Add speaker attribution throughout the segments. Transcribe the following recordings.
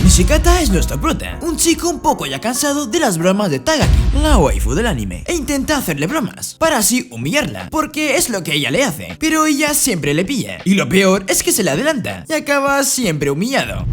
Speaker 1: Nishikata es nuestro prota, un chico un poco ya cansado de las bromas de Tagaki, la waifu del anime, e intenta hacerle bromas, para así humillarla, porque es lo que ella le hace, pero ella siempre le pilla, y lo peor es que se le adelanta, y acaba siempre humillado.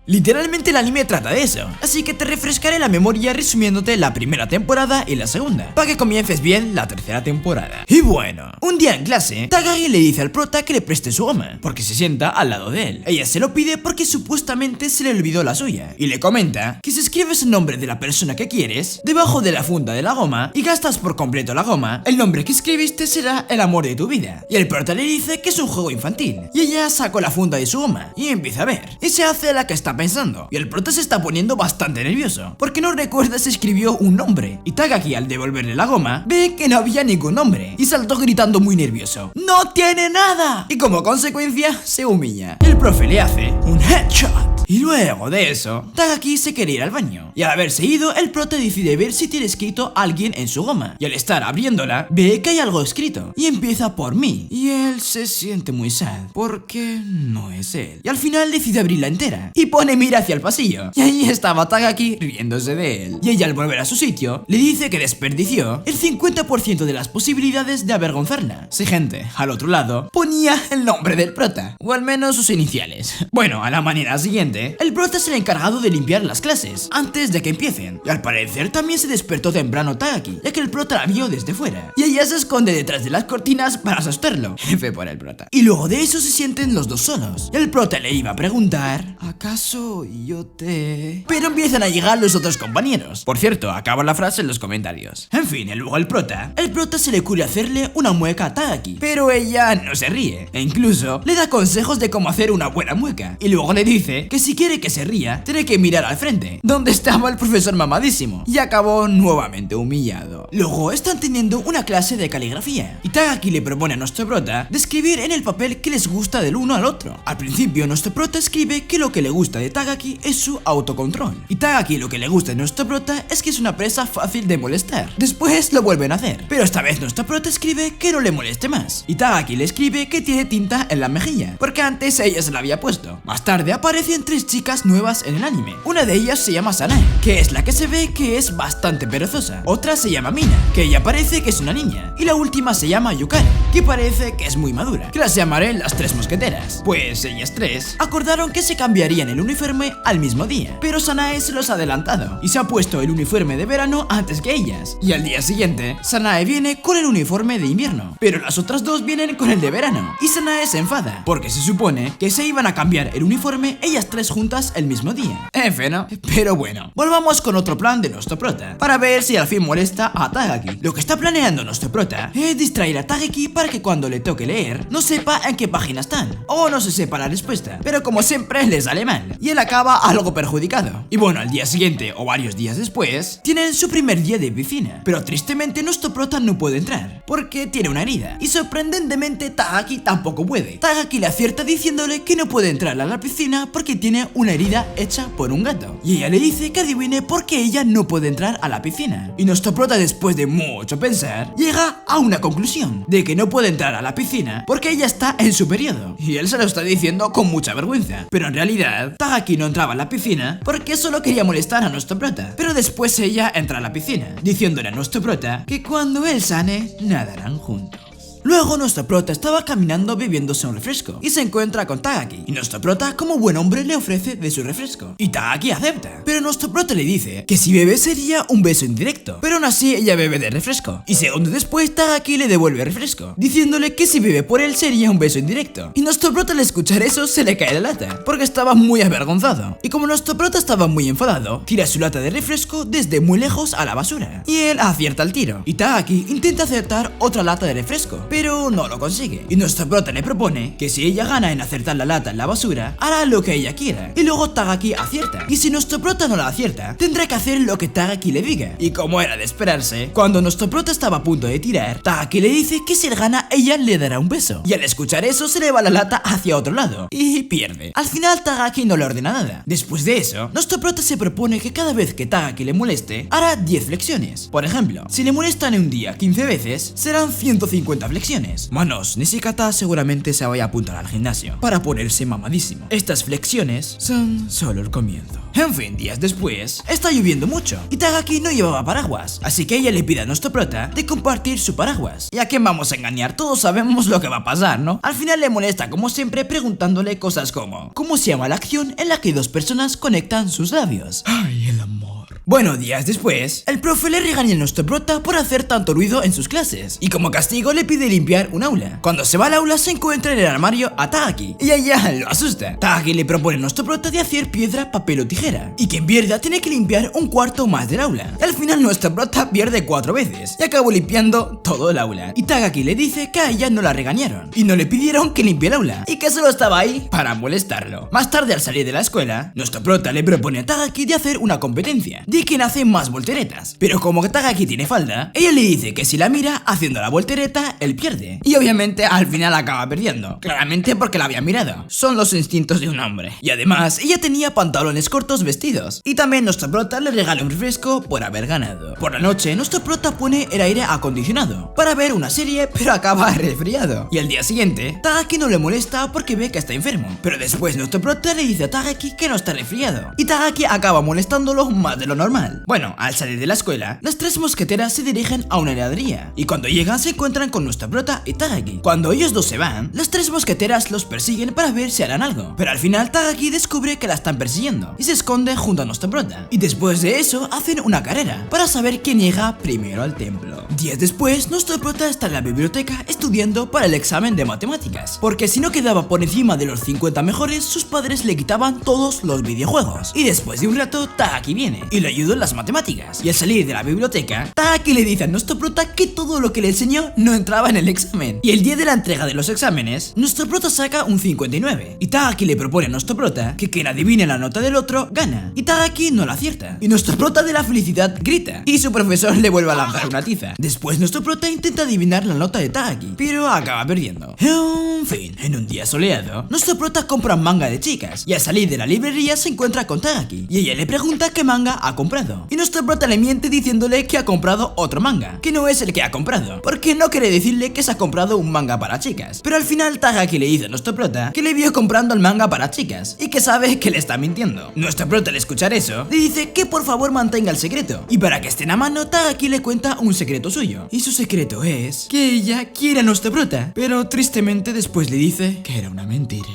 Speaker 1: Literalmente el anime trata de eso, así que te refrescaré la memoria resumiéndote la primera temporada y la segunda, para que comiences bien la tercera temporada. Y bueno, un día en clase, Tagaki le dice al prota que le preste su goma, porque se sienta al lado de él. Ella se lo pide porque supuestamente se le olvidó la suya, y le comenta que si escribes el nombre de la persona que quieres debajo de la funda de la goma y gastas por completo la goma, el nombre que escribiste será el amor de tu vida. Y el prota le dice que es un juego infantil, y ella sacó la funda de su goma y empieza a ver, y se hace la que está pensando, y el prota se está poniendo bastante nervioso porque no recuerda si escribió un nombre, y Tagaki al devolverle la goma ve que no había ningún nombre y saltó gritando muy nervioso: ¡No tiene nada! Y como consecuencia se humilla. El profe le hace un headshot. Y luego de eso, Tagaki se quiere ir al baño, y al haberse ido, el prota decide ver si tiene escrito alguien en su goma, y al estar abriéndola, ve que hay algo escrito, y empieza por mí, y él se siente muy sad, porque no es él, y al final decide abrirla entera, y pone mira hacia el pasillo, y ahí estaba Tagaki riéndose de él, y ella al volver a su sitio, le dice que desperdició el 50% de las posibilidades de avergonzarla. Si gente, al otro lado, ponía el nombre del prota, o al menos sus iniciales. Bueno, a la mañana siguiente, el prota es el encargado de limpiar las clases antes de que empiecen, y al parecer también se despertó temprano Tagaki, ya que el prota la vio desde fuera, y ella se esconde detrás de las cortinas para asustarlo. F por el prota. Y luego de eso se sienten los dos solos, y el prota le iba a preguntar: ¿acaso yo te...? Pero empiezan a llegar los otros compañeros. Por cierto, acaba la frase en los comentarios. En fin, y luego el prota se le ocurre hacerle una mueca a Tagaki, pero ella no se ríe, e incluso le da consejos de cómo hacer una buena mueca, y luego le dice que si quiere que se ría, tiene que mirar al frente, donde estaba el profesor mamadísimo, y acabó nuevamente humillado. Luego están teniendo una clase de caligrafía, y Tagaki le propone a nuestro prota de escribir en el papel que les gusta del uno al otro. Al principio nuestro prota escribe que lo que le gusta de Tagaki es su autocontrol, y Tagaki lo que le gusta de nuestro prota es que es una presa fácil de molestar. Después lo vuelven a hacer, pero esta vez nuestro prota escribe que no le moleste más, y Tagaki le escribe que tiene tinta en la mejilla, porque antes ella se la había puesto. Más tarde aparecen tres chicas nuevas en el anime. Una de ellas se llama Sanae, que es la que se ve que es bastante perezosa. Otra se llama Mina, que ella parece que es una niña. Y la última se llama Yukari, que parece que es muy madura, que las llamaré las tres mosqueteras. Pues ellas tres acordaron que se cambiarían el uniforme al mismo día, pero Sanae se los ha adelantado y se ha puesto el uniforme de verano antes que ellas. Y al día siguiente, Sanae viene con el uniforme de invierno, pero las otras dos vienen con el de verano. Y Sanae se enfada, porque se supone que se iban a cambiar el uniforme ellas tres juntas el mismo día. F, ¿no? Pero bueno, volvamos con otro plan de nuestro prota, para ver si al fin molesta a Tagaki. Lo que está planeando nuestro prota es distraer a Tagaki para que cuando le toque leer, no sepa en qué página están, o no se sepa la respuesta, pero como siempre le sale mal, y él acaba algo perjudicado. Y bueno, al día siguiente, o varios días después, tienen su primer día de piscina, pero tristemente nuestro prota no puede entrar, porque tiene una herida, y sorprendentemente Tagaki tampoco puede. Tagaki le acierta diciéndole que no puede entrar a la piscina porque tiene una herida hecha por un gato, y ella le dice que adivine por qué ella no puede entrar a la piscina. Y nuestro prota, después de mucho pensar, llega a una conclusión de que no puede entrar a la piscina porque ella está en su periodo, y él se lo está diciendo con mucha vergüenza. Pero en realidad Tagaki no entraba a la piscina porque solo quería molestar a nuestro prota, pero después ella entra a la piscina, diciéndole a nuestro prota que cuando él sane, nadarán juntos. Luego nuestro prota estaba caminando bebiéndose un refresco y se encuentra con Tagaki, y nuestro prota como buen hombre le ofrece de su refresco, y Tagaki acepta, pero nuestro prota le dice que si bebe sería un beso indirecto, pero aún así ella bebe de refresco, y segundos después Tagaki le devuelve el refresco, diciéndole que si bebe por él sería un beso indirecto, y nuestro prota al escuchar eso se le cae la lata, porque estaba muy avergonzado, y como nuestro prota estaba muy enfadado, tira su lata de refresco desde muy lejos a la basura, y él acierta el tiro, y Tagaki intenta acertar otra lata de refresco, pero no lo consigue, y nuestro prota le propone que si ella gana en acertar la lata en la basura, hará lo que ella quiera, y luego Tagaki acierta, y si nuestro prota no la acierta, tendrá que hacer lo que Tagaki le diga. Y como era de esperarse, cuando nuestro prota estaba a punto de tirar, Tagaki le dice que si él gana, ella le dará un beso, y al escuchar eso se le va la lata hacia otro lado, y pierde. Al final Tagaki no le ordena nada. Después de eso, nuestro prota se propone que cada vez que Tagaki le moleste, hará 10 flexiones. Por ejemplo, si le molestan en un día 15 veces, serán 150 flexiones. flexiones. Manos, Nishikata seguramente se vaya a apuntar al gimnasio para ponerse mamadísimo. Estas flexiones son solo el comienzo. En fin, días después, está lloviendo mucho y Tagaki no llevaba paraguas, así que ella le pide a nuestro prota de compartir su paraguas. ¿Y a quién vamos a engañar? Todos sabemos lo que va a pasar, ¿no? Al final le molesta como siempre preguntándole cosas como ¿cómo se llama la acción en la que dos personas conectan sus labios? ¡Ay, el amor! Bueno, días después, el profe le regaña a nuestro prota por hacer tanto ruido en sus clases y como castigo le pide limpiar un aula. Cuando se va al aula se encuentra en el armario a Tagaki y ella lo asusta. Tagaki le propone a nuestro prota de hacer piedra, papel o tijera y quien pierda tiene que limpiar un cuarto más del aula. Y al final nuestro prota pierde 4 veces y acabó limpiando todo el aula. Y Tagaki le dice que a ella no la regañaron y no le pidieron que limpie el aula y que solo estaba ahí para molestarlo. Más tarde, al salir de la escuela, nuestro prota le propone a Tagaki de hacer una competencia de quien hace más volteretas, pero como Tagaki tiene falda, ella le dice que si la mira haciendo la voltereta, él pierde. Y obviamente al final acaba perdiendo, claramente porque la había mirado. Son los instintos de un hombre. Y además, ella tenía pantalones cortos vestidos. Y también nuestro prota le regala un refresco por haber ganado. Por la noche, nuestro prota pone el aire acondicionado para ver una serie, pero acaba resfriado. Y al día siguiente, Tagaki no le molesta porque ve que está enfermo. Pero después nuestro prota le dice a Tagaki que no está resfriado. Y Tagaki acaba molestándolo más de lo normal. Bueno, al salir de la escuela, las 3 mosqueteras se dirigen a una heladería y cuando llegan se encuentran con nuestra prota y Tagaki. Cuando ellos dos se van, las 3 mosqueteras los persiguen para ver si harán algo, pero al final Tagaki descubre que la están persiguiendo y se esconde junto a nuestra prota. Y después de eso hacen una carrera para saber quién llega primero al templo. Días después, nuestro prota está en la biblioteca estudiando para el examen de matemáticas, porque si no quedaba por encima de los 50 mejores, sus padres le quitaban todos los videojuegos. Y después de un rato, Tagaki viene y le ayuda en las matemáticas. Y al salir de la biblioteca, Tagaki le dice a nuestro prota que todo lo que le enseñó no entraba en el examen. Y el día de la entrega de los exámenes, nuestro prota saca un 59. Y Tagaki le propone a nuestro prota que quien adivine la nota del otro gana. Y Tagaki no la acierta. Y nuestro prota de la felicidad grita. Y su profesor le vuelve a lanzar una tiza. Después nuestro prota intenta adivinar la nota de Tagaki, pero acaba perdiendo. En fin, en un día soleado, nuestro prota compra un manga de chicas. Y al salir de la librería se encuentra con Tagaki. Y ella le pregunta qué manga ha comprado. Y nuestro prota le miente diciéndole que ha comprado otro manga, que no es el que ha comprado, porque no quiere decirle que se ha comprado un manga para chicas. Pero al final Tagaki le dice a nuestro prota que le vio comprando el manga para chicas y que sabe que le está mintiendo. Nuestro prota al escuchar eso le dice que por favor mantenga el secreto y para que estén a mano Tagaki le cuenta un secreto suyo. Y su secreto es que ella quiere a nuestro prota, pero tristemente después le dice que era una mentira.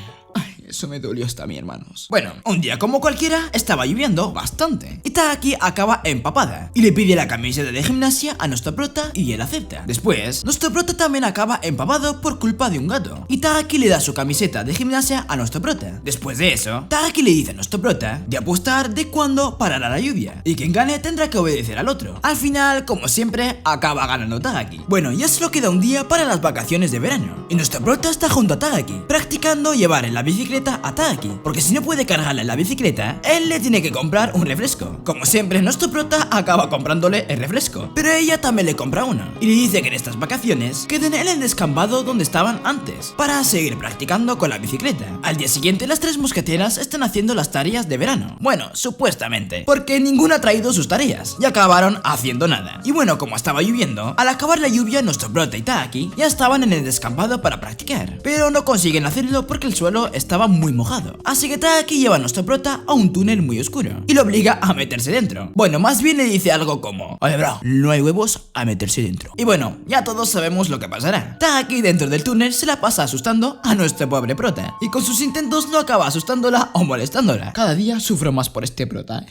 Speaker 1: Eso me dolió hasta a mí, hermanos. Bueno, un día como cualquiera, estaba lloviendo bastante y Tagaki acaba empapada y le pide la camiseta de gimnasia a nuestro prota y él acepta. Después, nuestro prota también acaba empapado por culpa de un gato y Tagaki le da su camiseta de gimnasia a nuestro prota. Después de eso, Tagaki le dice a nuestro prota de apostar de cuándo parará la lluvia y quien gane tendrá que obedecer al otro. Al final, como siempre, acaba ganando Tagaki. Bueno, ya solo queda un día para las vacaciones de verano y nuestro prota está junto a Tagaki, practicando llevar en la bicicleta a Tagaki, porque si no puede cargarla en la bicicleta, él le tiene que comprar un refresco. Como siempre, nuestro prota acaba comprándole el refresco, pero ella también le compra uno y le dice que en estas vacaciones queden en el descampado donde estaban antes para seguir practicando con la bicicleta. Al día siguiente, las 3 mosqueteras están haciendo las tareas de verano. Bueno, supuestamente, porque ninguna ha traído sus tareas y acabaron haciendo nada. Y bueno, como estaba lloviendo, al acabar la lluvia, nuestro prota y Tagaki ya estaban en el descampado para practicar, pero no consiguen hacerlo porque el suelo estaba muy mojado. Así que Tagaki lleva a nuestro prota a un túnel muy oscuro y lo obliga a meterse dentro. Bueno, más bien le dice algo como: oye bro, no hay huevos a meterse dentro. Y bueno, ya todos sabemos lo que pasará. Tagaki dentro del túnel se la pasa asustando a nuestro pobre prota y con sus intentos no acaba asustándola o molestándola. Cada día sufro más por este prota.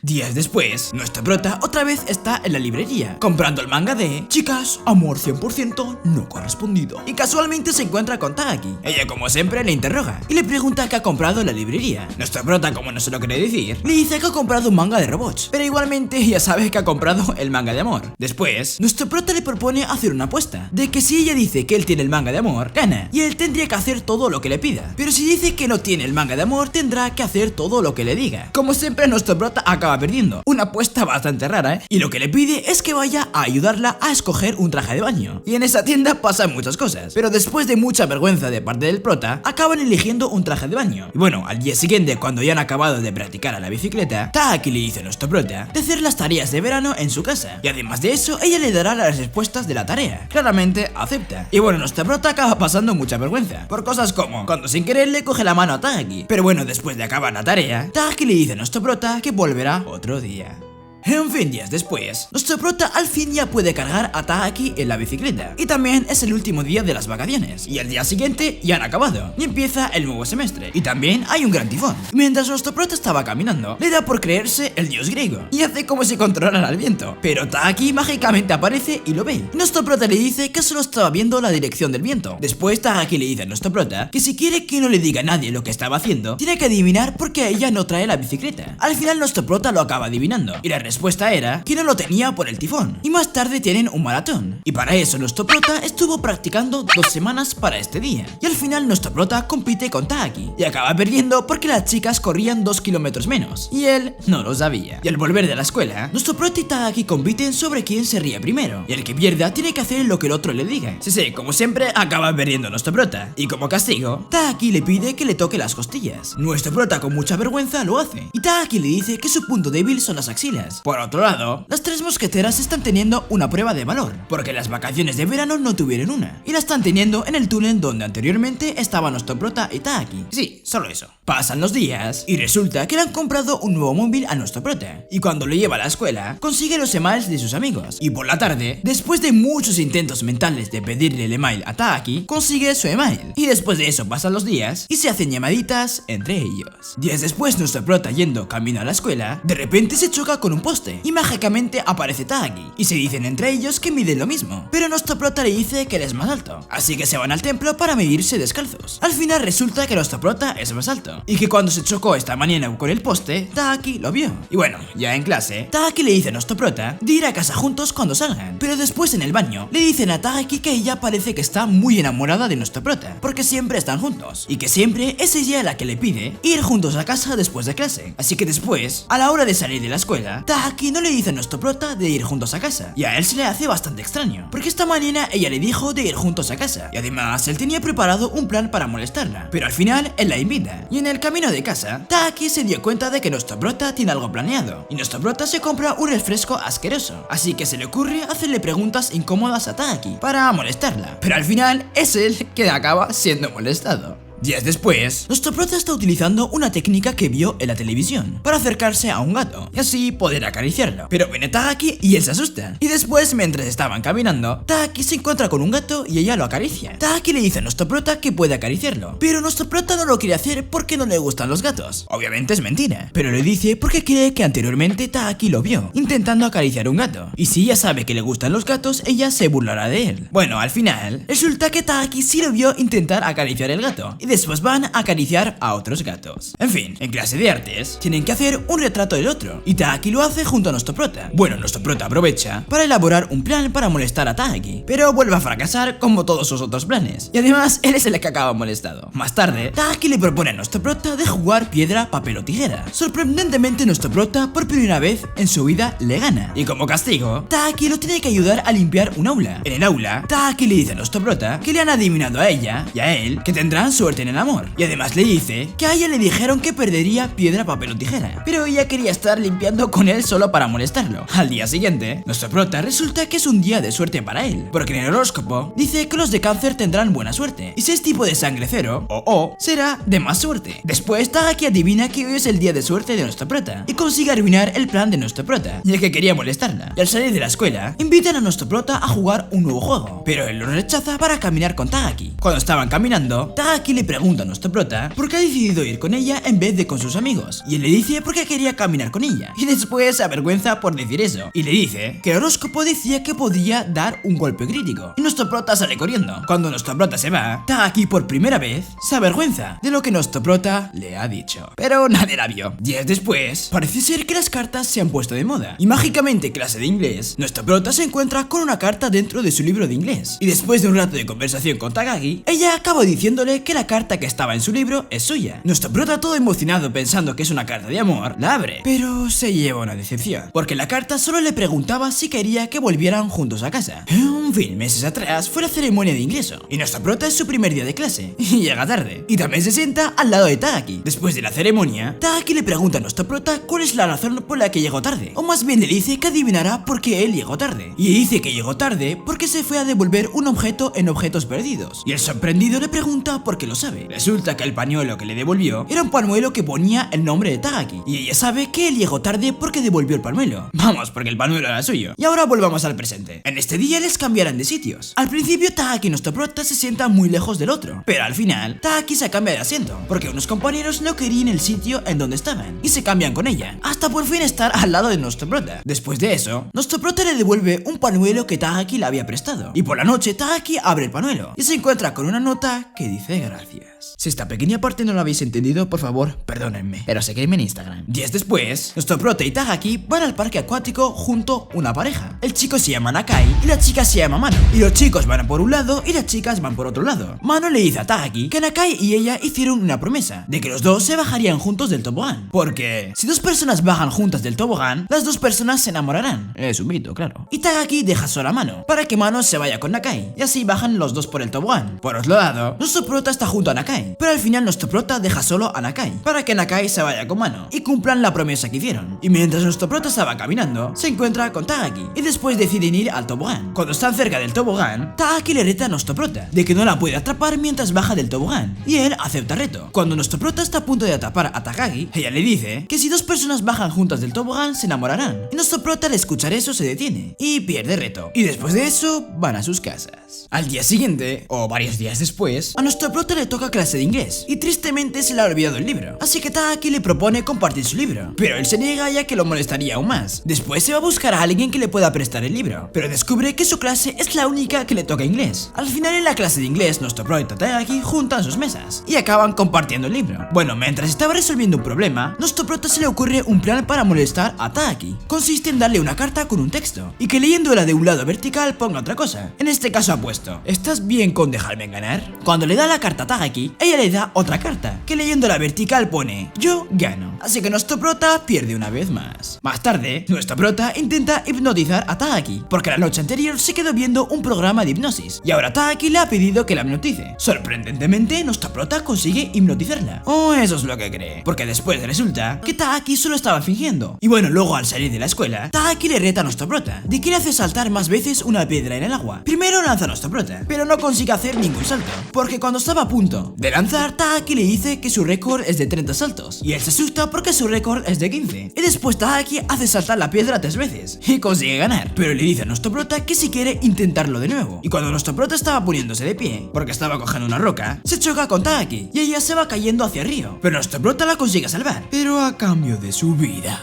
Speaker 1: Días después, nuestro prota otra vez está en la librería comprando el manga de Chicas, amor 100% no correspondido. Y casualmente se encuentra con Tagaki. Ella como siempre le interroga y le pregunta qué ha comprado en la librería. Nuestro prota, como no se lo quiere decir, le dice que ha comprado un manga de robots, pero igualmente ya sabe que ha comprado el manga de amor. Después, nuestro prota le propone hacer una apuesta de que si ella dice que él tiene el manga de amor, gana y él tendría que hacer todo lo que le pida, pero si dice que no tiene el manga de amor, tendrá que hacer todo lo que le diga. Como siempre, nuestro prota acaba perdiendo, una apuesta bastante rara, y lo que le pide es que vaya a ayudarla a escoger un traje de baño. Y en esa tienda pasan muchas cosas, pero después de mucha vergüenza de parte del prota, acaban eligiendo un traje traje de baño. Y bueno, al día siguiente, cuando ya han acabado de practicar a la bicicleta, Taaki le dice a nuestro prota de hacer las tareas de verano en su casa. Y además de eso, ella le dará las respuestas de la tarea. Claramente acepta. Y bueno, nuestro prota acaba pasando mucha vergüenza por cosas como cuando sin querer le coge la mano a Taaki. Pero bueno, después de acabar la tarea, Taaki le dice a nuestro prota que volverá otro día. En fin, días después, nuestro prota al fin ya puede cargar a Taaki en la bicicleta. Y también es el último día de las vacaciones. Y al día siguiente ya han acabado. Y empieza el nuevo semestre. Y también hay un gran tifón. Mientras nuestro prota estaba caminando, le da por creerse el dios griego. Y hace como si controlara el viento. Pero Taaki mágicamente aparece y lo ve. Y nuestro prota le dice que solo estaba viendo la dirección del viento. Después Taaki le dice a nuestro prota que si quiere que no le diga a nadie lo que estaba haciendo, tiene que adivinar por qué ella no trae la bicicleta. Al final nuestro prota lo acaba adivinando. Y la respuesta era que no lo tenía por el tifón. Y más tarde tienen un maratón. Y para eso nuestro prota estuvo practicando 2 semanas para este día. Y al final nuestro prota compite con Taaki. Y acaba perdiendo porque las chicas corrían 2 kilómetros menos. Y él no lo sabía. Y al volver de la escuela, nuestro prota y Taaki compiten sobre quién se ríe primero. Y el que pierda tiene que hacer lo que el otro le diga. Sí, como siempre acaba perdiendo nuestro prota. Y como castigo, Taaki le pide que le toque las costillas. Nuestro prota con mucha vergüenza lo hace. Y Taaki le dice que su punto débil son las axilas. Por otro lado, las 3 mosqueteras están teniendo una prueba de valor, porque en las vacaciones de verano no tuvieron una, y la están teniendo en el túnel donde anteriormente estaban nuestro prota y Taaki. Sí, solo eso. Pasan los días, y resulta que le han comprado un nuevo móvil a nuestro prota, y cuando lo lleva a la escuela, consigue los emails de sus amigos, y por la tarde, después de muchos intentos mentales de pedirle el email a Taaki, consigue su email, y después de eso pasan los días, y se hacen llamaditas entre ellos. Días después, nuestro prota yendo camino a la escuela, de repente se choca con un poste, y mágicamente aparece Taaki, y se dicen entre ellos que miden lo mismo, pero nuestro prota le dice que él es más alto, así que se van al templo para medirse descalzos. Al final resulta que nuestro prota es más alto, y que cuando se chocó esta mañana con el poste, Taaki lo vio. Y bueno, ya en clase, Taaki le dice a nuestro prota de ir a casa juntos cuando salgan, pero después en el baño le dicen a Taaki que ella parece que está muy enamorada de nuestro prota, porque siempre están juntos, y que siempre es ella la que le pide ir juntos a casa después de clase. Así que después, a la hora de salir de la escuela, Taaki no le dice a nuestro prota de ir juntos a casa, y a él se le hace bastante extraño, porque esta mañana ella le dijo de ir juntos a casa, y además él tenía preparado un plan para molestarla, pero al final él la invita, y en el camino de casa, Taaki se dio cuenta de que nuestro prota tiene algo planeado, y nuestro prota se compra un refresco asqueroso, así que se le ocurre hacerle preguntas incómodas a Taaki para molestarla, pero al final es él que acaba siendo molestado. Días después, nuestro prota está utilizando una técnica que vio en la televisión para acercarse a un gato y así poder acariciarlo. Pero viene Taaki y él se asusta. Y después, mientras estaban caminando, Taaki se encuentra con un gato y ella lo acaricia. Taaki le dice a nuestro prota que puede acariciarlo, pero nuestro prota no lo quiere hacer porque no le gustan los gatos. Obviamente es mentira, pero le dice porque cree que anteriormente Taaki lo vio intentando acariciar un gato. Y si ella sabe que le gustan los gatos, ella se burlará de él. Bueno, al final, resulta que Taaki sí lo vio intentar acariciar el gato. Y después van a acariciar a otros gatos. En fin, en clase de artes tienen que hacer un retrato del otro y Taaki lo hace junto a nuestro prota. Bueno, nuestro prota aprovecha para elaborar un plan para molestar a Taaki, pero vuelve a fracasar como todos sus otros planes. Y además, él es el que acaba molestado. Más tarde, Taaki le propone a nuestro prota de jugar piedra, papel o tijera. Sorprendentemente, nuestro prota por primera vez en su vida le gana. Y como castigo, Taaki lo tiene que ayudar a limpiar un aula. En el aula, Taaki le dice a nuestro prota que le han adivinado a ella y a él que tendrán suerte en el amor, y además le dice que a ella le dijeron que perdería piedra, papel o tijera, pero ella quería estar limpiando con él solo para molestarlo. Al día siguiente, nuestro prota resulta que es un día de suerte para él, porque en el horóscopo dice que los de cáncer tendrán buena suerte, y si es tipo de sangre 0 o O, será de más suerte. Después Taaki adivina que hoy es el día de suerte de nuestro prota, y consigue arruinar el plan de nuestro prota, y el que quería molestarla. Y al salir de la escuela, invitan a nuestro prota a jugar un nuevo juego, pero él lo rechaza para caminar con Taaki. Cuando estaban caminando, Taaki le pregunta a nuestro prota por qué ha decidido ir con ella en vez de con sus amigos, y él le dice por qué quería caminar con ella, y después se avergüenza por decir eso, y le dice que el horóscopo decía que podía dar un golpe crítico, y nuestro prota sale corriendo. Cuando nuestro prota se va, Taaki por primera vez se avergüenza de lo que nuestro prota le ha dicho, pero nadie la vio. Días después, parece ser que las cartas se han puesto de moda, y mágicamente en clase de inglés, nuestro prota se encuentra con una carta dentro de su libro de inglés, y después de un rato de conversación con Takagi, ella acaba diciéndole que la carta carta que estaba en su libro es suya. Nuestro prota, todo emocionado pensando que es una carta de amor, la abre, pero se lleva una decepción, porque la carta solo le preguntaba si quería que volvieran juntos a casa. En fin, meses atrás fue la ceremonia de ingreso y nuestro prota es su primer día de clase y llega tarde, y también se sienta al lado de Tagaki. Después de la ceremonia, Tagaki le pregunta a nuestro prota cuál es la razón por la que llegó tarde, o más bien le dice que adivinará por qué él llegó tarde, y dice que llegó tarde porque se fue a devolver un objeto en objetos perdidos, y el sorprendido le pregunta por qué lo sabe. Resulta que el pañuelo que le devolvió era un pañuelo que ponía el nombre de Tagaki, y ella sabe que él llegó tarde porque devolvió el pañuelo. Vamos, porque el pañuelo era suyo. Y ahora volvamos al presente. En este día les cambiarán de sitios. Al principio Tagaki y nuestro prota se sientan muy lejos del otro, pero al final Tagaki se cambia de asiento, porque unos compañeros no querían el sitio en donde estaban, y se cambian con ella, hasta por fin estar al lado de nuestro prota. Después de eso, nuestro prota le devuelve un pañuelo que Tagaki le había prestado, y por la noche Tagaki abre el pañuelo y se encuentra con una nota que dice gracias. Si esta pequeña parte no la habéis entendido, por favor, perdónenme, pero seguidme en Instagram. Días después, nuestro prota y Tagaki van al parque acuático junto a una pareja. El chico se llama Nakai y la chica se llama Mano, y los chicos van por un lado y las chicas van por otro lado. Mano le dice a Tagaki que Nakai y ella hicieron una promesa de que los dos se bajarían juntos del tobogán, porque si dos personas bajan juntas del tobogán, las dos personas se enamorarán. Es un mito, claro. Y Tagaki deja sola a Mano para que Mano se vaya con Nakai, y así bajan los dos por el tobogán. Por otro lado, nuestro prota está junto a Nakai, pero al final nuestro prota deja solo a Nakai para que Nakai se vaya con Mano y cumplan la promesa que hicieron. Y mientras nuestro prota estaba caminando, se encuentra con Tagaki y después deciden ir al tobogán. Cuando están cerca del tobogán, Tagaki le reta a nuestro prota de que no la puede atrapar mientras baja del tobogán, y él acepta el reto. Cuando nuestro prota está a punto de atrapar a Tagaki, ella le dice que si dos personas bajan juntas del tobogán se enamorarán, y nuestro prota al escuchar eso se detiene y pierde el reto, y después de eso van a sus casas. Al día siguiente, o varios días después, a nuestro prota le toca clase de inglés y tristemente se le ha olvidado el libro, así que Tagaki le propone compartir su libro, pero él se niega ya que lo molestaría aún más. Después se va a buscar a alguien que le pueda prestar el libro, pero descubre que su clase es la única que le toca inglés. Al final, en la clase de inglés, nuestro prota y Tagaki juntan sus mesas y acaban compartiendo el libro. Bueno, mientras estaba resolviendo un problema, nuestro prota se le ocurre un plan para molestar a Tagaki. Consiste en darle una carta con un texto y que leyéndola de un lado vertical ponga otra cosa. En este caso ha puesto: ¿estás bien con dejarme ganar? Cuando le da la carta a Tagaki, ella le da otra carta que leyéndola vertical pone: yo gano. Así que nuestro prota pierde una vez más. Más tarde, nuestro prota intenta hipnotizar a Tagaki, porque la noche anterior se quedó viendo un programa de hipnosis y ahora Tagaki le ha pedido que la hipnotice. Sorprendentemente, nuestro prota consigue hipnotizarla. O eso es lo que cree, porque después resulta que Tagaki solo estaba fingiendo. Y bueno, luego al salir de la escuela, Tagaki le reta a nuestro prota de que le hace saltar más veces una piedra en el agua. Primero lanza a nuestro prota, pero no consigue hacer ningún salto, porque cuando estaba a punto de lanzar, Tagaki le dice que su récord es de 30 saltos, y él se asusta porque su récord es de 15. Y después Tagaki hace saltar la piedra 3 veces y consigue ganar, pero le dice a nuestro prota que si quiere intentarlo de nuevo. Y cuando nuestro prota estaba poniéndose de pie, porque estaba cogiendo una roca, se choca con Tagaki y ella se va cayendo hacia el río, pero nuestro prota la consigue salvar, pero a cambio de su vida.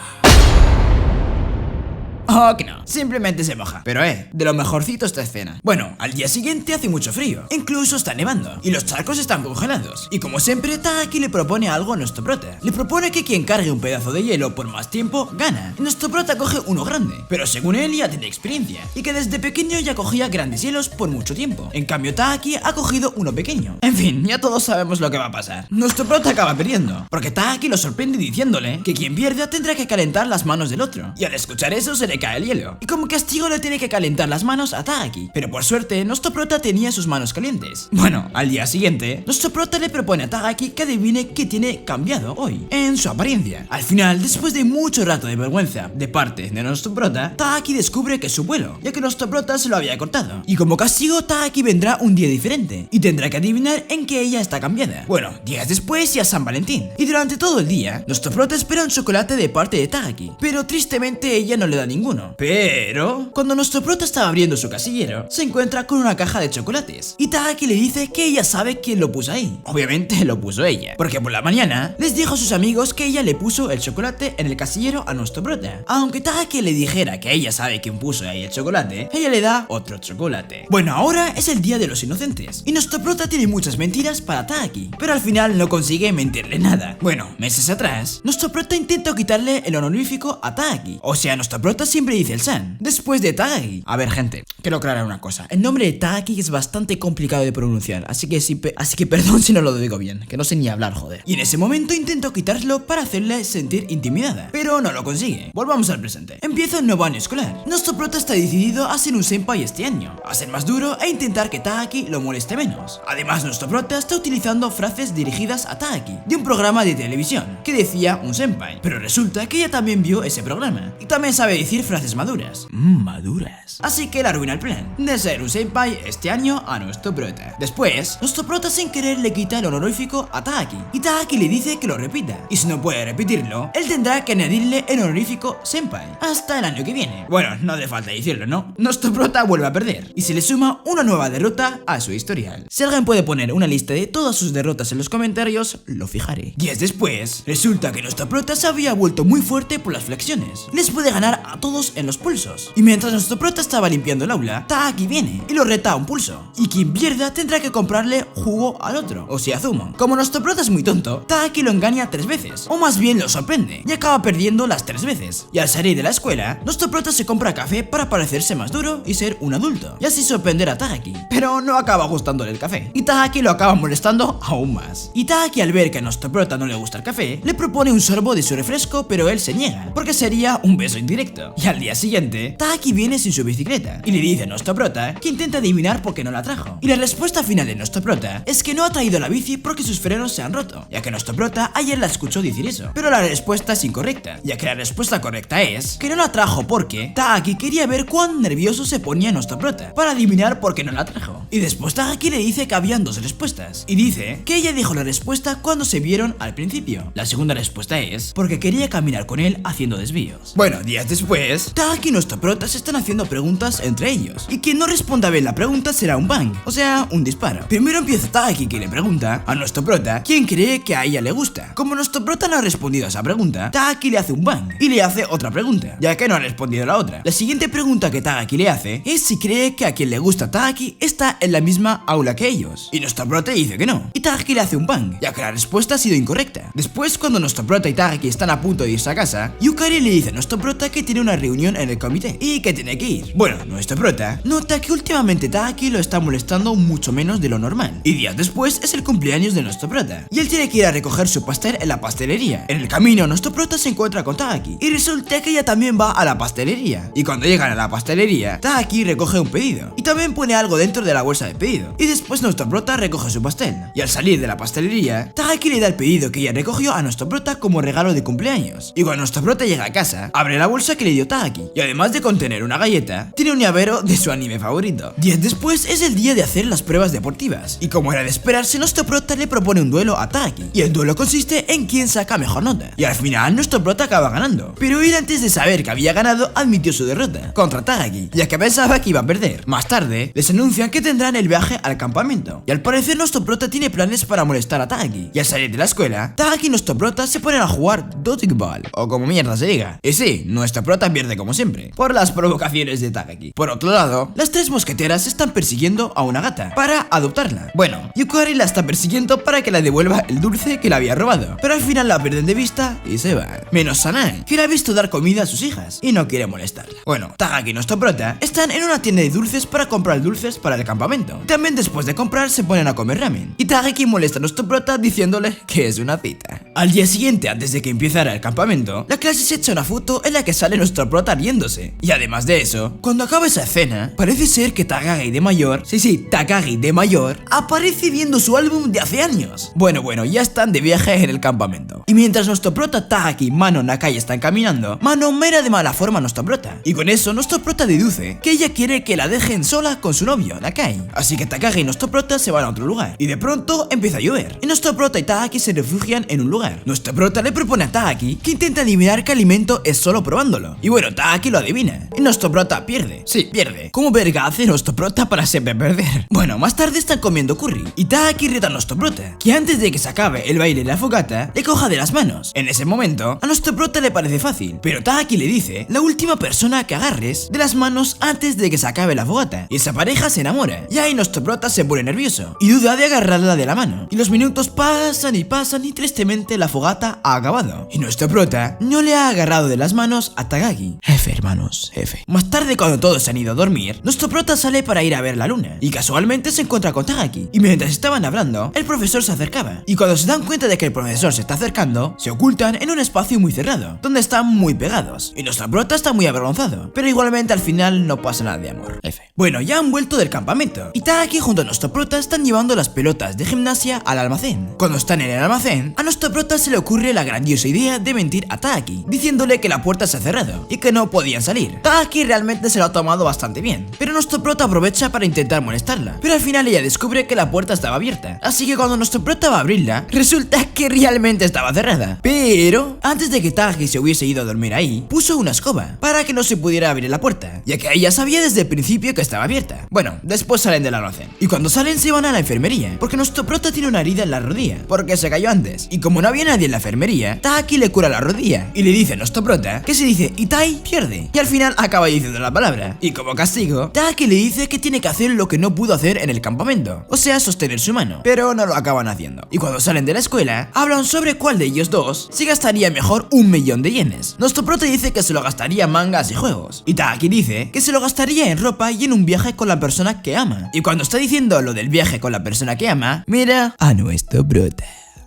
Speaker 1: Oh, que no, simplemente se moja. Pero de lo mejorcito esta escena. Bueno, al día siguiente hace mucho frío, incluso está nevando, y los charcos están congelados. Y como siempre, Tagaki le propone algo a nuestro prota. Le propone que quien cargue un pedazo de hielo por más tiempo, gana. Y nuestro prota coge uno grande, pero según él ya tiene experiencia, y que desde pequeño ya cogía grandes hielos por mucho tiempo. En cambio, Tagaki ha cogido uno pequeño. En fin, ya todos sabemos lo que va a pasar. Nuestro prota acaba perdiendo, porque Tagaki lo sorprende diciéndole que quien pierda tendrá que calentar las manos del otro. Y al escuchar eso se le cae el hielo, y como castigo le tiene que calentar las manos a Tagaki. Pero por suerte, nuestro prota tenía sus manos calientes. Bueno, al día siguiente, nuestro prota le propone a Tagaki que adivine qué tiene cambiado hoy en su apariencia. Al final, después de mucho rato de vergüenza de parte de nuestro prota, Tagaki descubre que es su vuelo, ya que nuestro prota se lo había cortado. Y como castigo, Tagaki vendrá un día diferente y tendrá que adivinar en qué ella está cambiada. Bueno, días después ya es San Valentín, y durante todo el día, nuestro prota espera un chocolate de parte de Tagaki, pero tristemente ella no le da ninguno. Pero cuando nuestro prota estaba abriendo su casillero, se encuentra con una caja de chocolates, y Tagaki le dice que ella sabe quién lo puso ahí. Obviamente lo puso ella, porque por la mañana les dijo a sus amigos que ella le puso el chocolate en el casillero a nuestro prota. Aunque Tagaki le dijera que ella sabe quién puso ahí el chocolate, ella le da otro chocolate. Bueno, ahora es el día de los inocentes, y nuestro prota tiene muchas mentiras para Tagaki, pero al final no consigue mentirle nada. Bueno, meses atrás, nuestro prota intenta quitarle el honorífico a Tagaki, o sea, nuestro prota siempre dice el San, después de Takagi. A ver, gente, quiero aclarar una cosa. El nombre de Takagi es bastante complicado de pronunciar, así que perdón si no lo digo bien, que no sé ni hablar, joder. Y en ese momento intento quitárselo para hacerle sentir intimidada, pero no lo consigue. Volvamos al presente. Empieza un nuevo año escolar. Nuestro prota está decidido a ser un senpai este año, a ser más duro e intentar que Takagi lo moleste menos. Además, nuestro prota está utilizando frases dirigidas a Takagi de un programa de televisión que decía un senpai, pero resulta que ella también vio ese programa y también sabe decir frases maduras. Maduras. Así que le arruina el plan de ser un senpai este año a nuestro prota. Después, nuestro prota sin querer le quita el honorífico a Takagi y Takagi le dice que lo repita, y si no puede repetirlo, él tendrá que añadirle el honorífico senpai hasta el año que viene. Bueno, no hace falta decirlo, ¿no? Nuestro prota vuelve a perder y se le suma una nueva derrota a su historial. Si alguien puede poner una lista de todas sus derrotas en los comentarios, lo fijaré. Días después, resulta que nuestro prota se había vuelto muy fuerte por las flexiones. Les puede ganar a todos en los pulsos. Y mientras nuestro prota estaba limpiando el aula, Takagi viene y lo reta a un pulso. Y quien pierda tendrá que comprarle jugo al otro, o sea, zumo. Como nuestro prota es muy tonto, Takagi lo engaña 3 veces, o más bien lo sorprende, y acaba perdiendo las 3 veces. Y al salir de la escuela, nuestro prota se compra café para parecerse más duro y ser un adulto, y así sorprender a Takagi. Pero no acaba gustándole el café, y Takagi lo acaba molestando aún más. Y Takagi, al ver que a nuestro prota no le gusta el café, le propone un sorbo de su refresco, pero él se niega, porque sería un beso indirecto. Y al día siguiente, Takagi viene sin su bicicleta, y le dice a nuestro prota que intenta adivinar por qué no la trajo. Y la respuesta final de nuestro prota es que no ha traído la bici porque sus frenos se han roto, ya que nuestro prota ayer la escuchó decir eso. Pero la respuesta es incorrecta, ya que la respuesta correcta es que no la trajo porque Takagi quería ver cuán nervioso se ponía nuestro prota, para adivinar por qué no la trajo. Y después Takagi le dice que habían 2 respuestas, y dice que ella dijo la respuesta cuando se vieron al principio. La segunda respuesta es porque quería caminar con él haciendo desvíos. Bueno, días después, Takagi y nuestro prota se están haciendo preguntas entre ellos, y quien no responda bien la pregunta será un bang, o sea, un disparo. Primero empieza Takagi, que le pregunta a nuestro prota quién cree que a ella le gusta. Como nuestro prota no ha respondido a esa pregunta, Takagi le hace un bang y le hace otra pregunta, ya que no ha respondido la otra. La siguiente pregunta que Takagi le hace es si cree que a quien le gusta Takagi está en la misma aula que ellos, y nuestro prota dice que no, y Takagi le hace un bang, ya que la respuesta ha sido incorrecta. Después, cuando nuestro prota y Takagi están a punto de irse a casa, Yukari le dice a nuestro prota que tiene una reunión en el comité y que tiene que ir. Bueno, nuestro prota nota que últimamente Takagi lo está molestando mucho menos de lo normal, y días después es el cumpleaños de nuestro prota, y él tiene que ir a recoger su pastel en la pastelería. En el camino, nuestro prota se encuentra con Takagi, y resulta que ella también va a la pastelería, y cuando llegan a la pastelería, Takagi recoge un pedido, y también pone algo dentro de la bolsa de pedido, y después nuestro prota recoge su pastel, y al salir de la pastelería, Takagi le da el pedido que ella recogió a nuestro prota como regalo de cumpleaños, y cuando nuestro prota llega a casa, abre la bolsa que le dio Takagi, y además de contener una galleta, tiene un llavero de su anime favorito. Días después es el día de hacer las pruebas deportivas, y como era de esperarse, nuestro prota le propone un duelo a Takagi, y el duelo consiste en quién saca mejor nota, y al final nuestro prota acaba ganando, pero él, antes de saber que había ganado, admitió su derrota contra Takagi, ya que pensaba que iba a perder. Más tarde, les anuncian que tendrán el viaje al campamento, y al parecer nuestro prota tiene planes para molestar a Takagi, y al salir de la escuela, Takagi y nuestro prota se ponen a jugar dodgeball, o como mierda se diga, y sí, nuestro prota pierde como siempre, por las provocaciones de Takagi. Por otro lado, las 3 mosqueteras están persiguiendo a una gata, para adoptarla. Bueno, Yukari la está persiguiendo para que la devuelva el dulce que la había robado, pero al final la pierden de vista y se van. Menos Sanae, que la ha visto dar comida a sus hijas y no quiere molestarla. Bueno, Takagi y nuestro prota están en una tienda de dulces para comprar dulces para el campamento. También después de comprar se ponen a comer ramen, y Takagi molesta a nuestro prota diciéndole que es una cita. Al día siguiente, antes de que empezara el campamento, la clase se echa una foto en la que sale nuestro prota riéndose. Y además de eso, cuando acaba esa escena, parece ser que Takagi de mayor, Takagi de mayor, aparece viendo su álbum de hace años. Bueno, ya están de viaje en el campamento. Y mientras nuestro prota Takagi, Mano, Nakai están caminando, Mano mira de mala forma a nuestro prota. Y con eso nuestro prota deduce que ella quiere que la dejen sola con su novio, Nakai. Así que Takagi y nuestro prota se van a otro lugar. Y de pronto empieza a llover, y nuestro prota y Takagi se refugian en un lugar. Nuestro prota le propone a Takagi que intente adivinar qué alimento es solo probándolo. Y bueno, Takagi lo adivina, y nuestro prota pierde. Sí, pierde. ¿Cómo verga hace nuestro prota para siempre perder? Bueno, más tarde están comiendo curry, y Takagi reta a nuestro prota que antes de que se acabe el baile y la fogata, le coja de las manos. En ese momento, a nuestro prota le parece fácil, pero Takagi le dice la última persona que agarres de las manos antes de que se acabe la fogata, y esa pareja se enamora. Y ahí nuestro prota se pone nervioso y duda de agarrarla de la mano, y los minutos pasan y pasan y tristemente la fogata ha acabado, y nuestro prota no le ha agarrado de las manos a Takagi. Taaki. F, hermanos, F. Más tarde, cuando todos se han ido a dormir, nuestro prota sale para ir a ver la luna y casualmente se encuentra con Taaki. Y mientras estaban hablando, el profesor se acercaba. Y cuando se dan cuenta de que el profesor se está acercando, se ocultan en un espacio muy cerrado, donde están muy pegados. Y nuestro prota está muy avergonzado, pero igualmente al final no pasa nada de amor. F. Bueno, ya han vuelto del campamento y Taaki junto a nuestro prota están llevando las pelotas de gimnasia al almacén. Cuando están en el almacén, a nuestro prota se le ocurre la grandiosa idea de mentir a Taaki, diciéndole que la puerta se ha cerrado y que no podían salir. Taaki realmente se lo ha tomado bastante bien, pero nuestro prota aprovecha para intentar molestarla, pero al final ella descubre que la puerta estaba abierta, así que cuando nuestro prota va a abrirla, resulta que realmente estaba cerrada. Pero antes de que Taaki se hubiese ido a dormir ahí, puso una escoba para que no se pudiera abrir la puerta, ya que ella sabía desde el principio que estaba abierta. Bueno, después salen del almacén y cuando salen se van a la enfermería, porque nuestro prota tiene una herida en la rodilla, porque se cayó antes, y como no había nadie en la enfermería, Taaki le cura la rodilla y le dice a nuestro prota que si dice Itai, pierde, y al final acaba diciendo la palabra, y como castigo, Taaki le dice que tiene que hacer lo que no pudo hacer en el campamento, o sea, sostener su mano, pero no lo acaban haciendo. Y cuando salen de la escuela, hablan sobre cuál de ellos dos se gastaría mejor 1.000.000 de yenes. Nuestro prota dice que se lo gastaría en mangas y juegos, y Taaki dice que se lo gastaría en ropa y en un viaje con la persona que ama. Y cuando está diciendo lo del viaje con la persona que ama, mira a nuestro prota.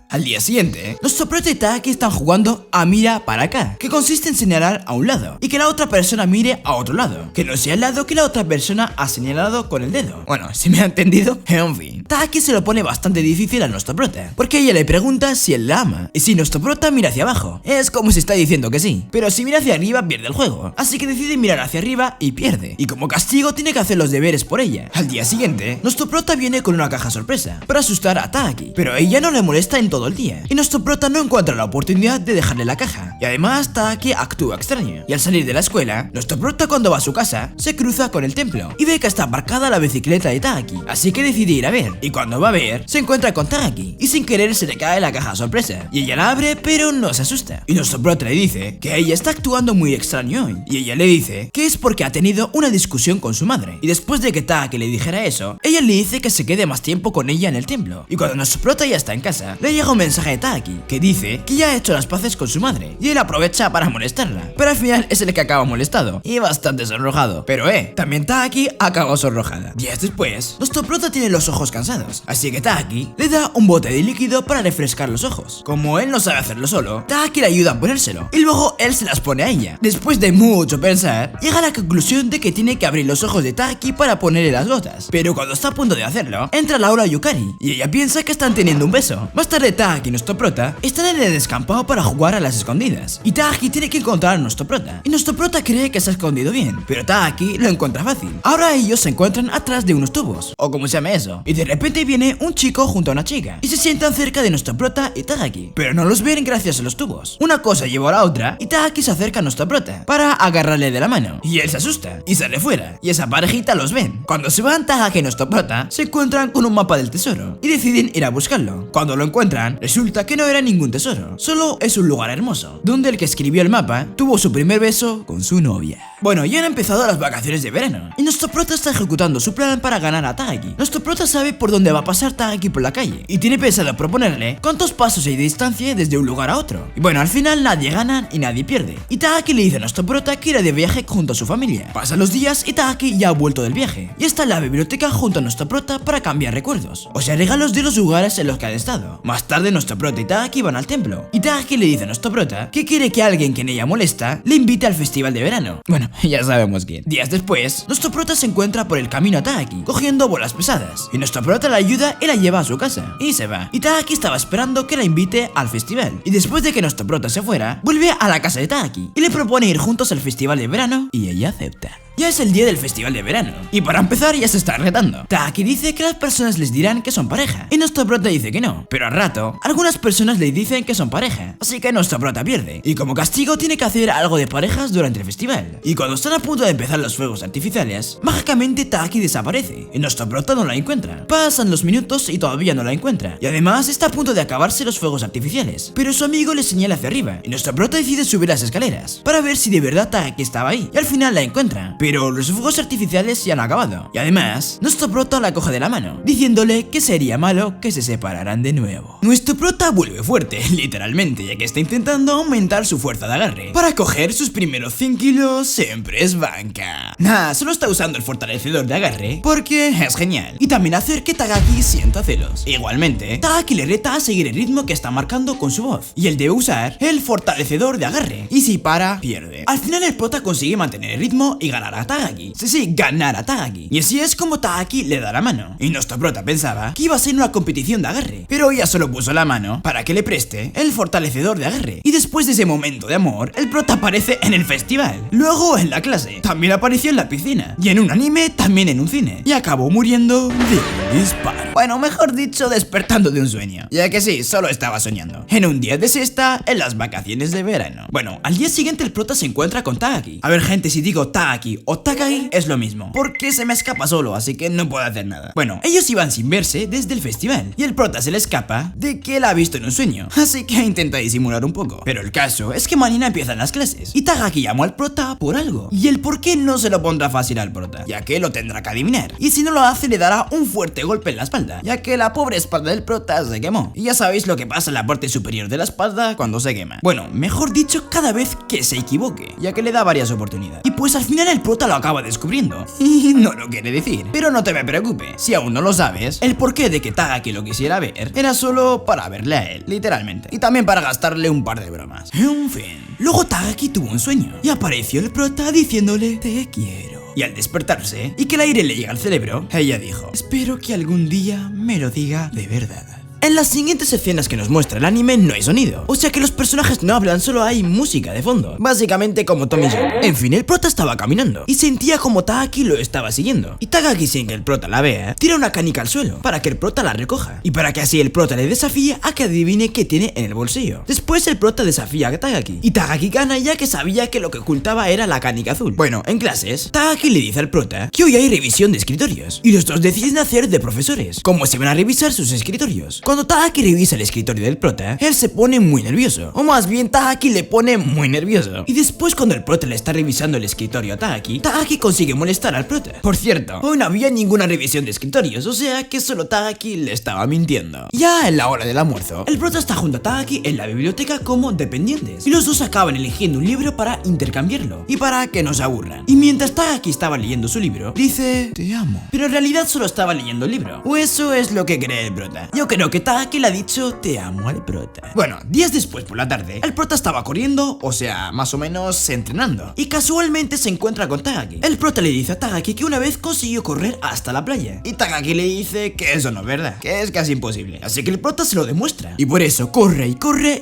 Speaker 1: Al día siguiente, nuestro prota y Taaki están jugando a mira para acá, que consiste en señalar a un lado y que la otra persona mire a otro lado, que no sea el lado que la otra persona ha señalado con el dedo. Bueno, si me ha entendido, en fin. Taaki se lo pone bastante difícil a nuestro prota, porque ella le pregunta si él la ama, y si nuestro prota mira hacia abajo, es como si está diciendo que sí, pero si mira hacia arriba pierde el juego, así que decide mirar hacia arriba y pierde, y como castigo tiene que hacer los deberes por ella. Al día siguiente, nuestro prota viene con una caja sorpresa para asustar a Taaki, pero ella no le molesta en todo el día, y nuestro prota no encuentra la oportunidad de dejarle la caja, y además Taaki actúa extraño, y al salir de la escuela, nuestro prota cuando va a su casa, se cruza con el templo, y ve que está aparcada la bicicleta de Taaki, así que decide ir a ver, y cuando va a ver, se encuentra con Taaki, y sin querer se le cae la caja sorpresa, y ella la abre pero no se asusta, y nuestro prota le dice que ella está actuando muy extraño hoy, y ella le dice que es porque ha tenido una discusión con su madre, y después de que Taaki le dijera eso, ella le dice que se quede más tiempo con ella en el templo, y cuando nuestro prota ya está en casa, le llega un mensaje de Taaki, que dice que ya ha hecho las paces con su madre, y él aprovecha para molestarla, pero al final es el que acaba molestado, y bastante sonrojado, pero también Taaki acaba sonrojada. Días después, nuestro prota tiene los ojos cansados, así que Taaki le da un bote de líquido para refrescar los ojos. Como él no sabe hacerlo solo, Taaki le ayuda a ponérselo, y luego él se las pone a ella. Después de mucho pensar, llega a la conclusión de que tiene que abrir los ojos de Taaki para ponerle las gotas, pero cuando está a punto de hacerlo, entra Laura Yukari, y ella piensa que están teniendo un beso. Más tarde Taaki y nuestro prota están en el descampado para jugar a las escondidas, y Taaki tiene que encontrar a nuestro prota, y nuestro prota cree que se ha escondido bien, pero Taaki lo encuentra fácil. Ahora ellos se encuentran atrás de unos tubos, o como se llame eso, y de repente viene un chico junto a una chica, y se sientan cerca de nuestro prota y Taaki, pero no los ven gracias a los tubos. Una cosa lleva a la otra, y Taaki se acerca a nuestro prota para agarrarle de la mano, y él se asusta, y sale fuera, y esa parejita los ven. Cuando se van, Taaki y nuestro prota se encuentran con un mapa del tesoro, y deciden ir a buscarlo. Cuando lo encuentran, resulta que no era ningún tesoro, solo es un lugar hermoso, donde el que escribió el mapa tuvo su primer beso con su novia. Bueno, ya han empezado las vacaciones de verano, y nuestro prota está ejecutando su plan para ganar a Taaki. Nuestro prota sabe por dónde va a pasar Taaki por la calle, y tiene pensado proponerle cuántos pasos hay de distancia desde un lugar a otro. Y bueno, al final nadie gana y nadie pierde, y Taaki le dice a nuestro prota que irá de viaje junto a su familia. Pasan los días y Taaki ya ha vuelto del viaje, y está en la biblioteca junto a nuestro prota para cambiar recuerdos, o sea, regalos de los lugares en los que han estado. Más tarde nuestro prota y Taaki van al templo, y Taaki le dice a nuestro prota que quiere que alguien que en ella molesta le invite al festival de verano. Bueno, ya sabemos quién. Días después, nuestro prota se encuentra por el camino a Taaki, cogiendo bolas pesadas, y nuestro prota la ayuda y la lleva a su casa, y se va. Y Taaki estaba esperando que la invite al festival, y después de que nuestro prota se fuera, vuelve a la casa de Taaki, y le propone ir juntos al festival de verano, y ella acepta. Ya es el día del festival de verano, y para empezar ya se está retando. Taaki dice que las personas les dirán que son pareja, y nuestro prota dice que no, pero al rato, algunas personas le dicen que son pareja, así que nuestro prota pierde, y como castigo tiene que hacer algo de parejas durante el festival. Y cuando están a punto de empezar los fuegos artificiales, mágicamente Taaki desaparece, y nuestro prota no la encuentra. Pasan los minutos y todavía no la encuentra, y además está a punto de acabarse los fuegos artificiales, pero su amigo le señala hacia arriba, y nuestro prota decide subir las escaleras, para ver si de verdad Taaki estaba ahí, y al final la encuentra. pero los fuegos artificiales se han acabado. Y además, nuestro prota la coge de la mano, diciéndole que sería malo que se separaran de nuevo. Nuestro prota vuelve fuerte, literalmente, ya que está intentando aumentar su fuerza de agarre. Para coger sus primeros 100 kilos siempre es banca. Nah, solo está usando el fortalecedor de agarre porque es genial. Y también hacer que Tagaki sienta celos. Igualmente, Tagaki le reta a seguir el ritmo que está marcando con su voz. Y él debe usar el fortalecedor de agarre. Y si para, pierde. Al final el prota consigue mantener el ritmo y ganar a Tagaki. Sí, ganar a Tagaki. Y así es como Tagaki le da la mano. Y nuestro prota pensaba que iba a ser una competición de agarre, pero ella solo puso la mano para que le preste el fortalecedor de agarre. Y después de ese momento de amor, el prota aparece en el festival, luego en la clase, también apareció en la piscina, y en un anime también en un cine, y acabó muriendo de un disparo. Bueno, mejor dicho, despertando de un sueño, ya que sí, solo estaba soñando, en un día de siesta en las vacaciones de verano. Bueno, al día siguiente el prota se encuentra con Tagaki. A ver, gente, si digo Tagaki o Takagi es lo mismo, porque se me escapa solo, así que no puedo hacer nada. Bueno, ellos iban sin verse desde el festival, y el prota se le escapa de que la ha visto en un sueño, así que intenta disimular un poco. Pero el caso es que mañana empiezan las clases, y Tagaki llamó al prota por algo, y el por qué no se lo pondrá fácil al prota, ya que lo tendrá que adivinar, y si no lo hace le dará un fuerte golpe en la espalda, ya que la pobre espalda del prota se quemó, y ya sabéis lo que pasa en la parte superior de la espalda cuando se quema. Bueno, mejor dicho, cada vez que se equivoque, ya que le da varias oportunidades. Y pues al final el prota lo acaba descubriendo, y no lo quiere decir. Pero no te me preocupes, si aún no lo sabes, el porqué de que Tagaki lo quisiera ver era solo para verle a él, literalmente, y también para gastarle un par de bromas. En fin, luego Tagaki tuvo un sueño, y apareció el prota diciéndole te quiero. Y al despertarse, y que el aire le llega al cerebro, ella dijo, espero que algún día me lo diga de verdad. En las siguientes escenas que nos muestra el anime no hay sonido, o sea que los personajes no hablan, solo hay música de fondo, básicamente como Tommy Jerry. En fin, el prota estaba caminando y sentía como Tagaki lo estaba siguiendo, y Tagaki, sin que el prota la vea, tira una canica al suelo para que el prota la recoja, y para que así el prota le desafíe a que adivine qué tiene en el bolsillo. Después el prota desafía a Tagaki, y Tagaki gana ya que sabía que lo que ocultaba era la canica azul. Bueno, en clases, Tagaki le dice al prota que hoy hay revisión de escritorios, y los dos deciden hacer de profesores, como se van a revisar sus escritorios. Cuando Tagaki revisa el escritorio del prota, él se pone muy nervioso, o más bien Tagaki le pone muy nervioso. Y después, cuando el prota le está revisando el escritorio a Tagaki, Tagaki consigue molestar al prota. Por cierto, hoy no había ninguna revisión de escritorios, o sea que solo Tagaki le estaba mintiendo. Ya en la hora del almuerzo, el prota está junto a Tagaki en la biblioteca como dependientes, y los dos acaban eligiendo un libro para intercambiarlo, y para que no se aburran. Y mientras Tagaki estaba leyendo su libro, dice te amo, pero en realidad solo estaba leyendo el libro, o eso es lo que cree el prota. Yo creo que Tagaki le ha dicho te amo al prota. Bueno, días después por la tarde, el prota estaba corriendo, o sea, más o menos entrenando, y casualmente se encuentra con Tagaki. El prota le dice a Tagaki que una vez consiguió correr hasta la playa, y Tagaki le dice que eso no es verdad, que es casi imposible, así que el prota se lo demuestra, y por eso corre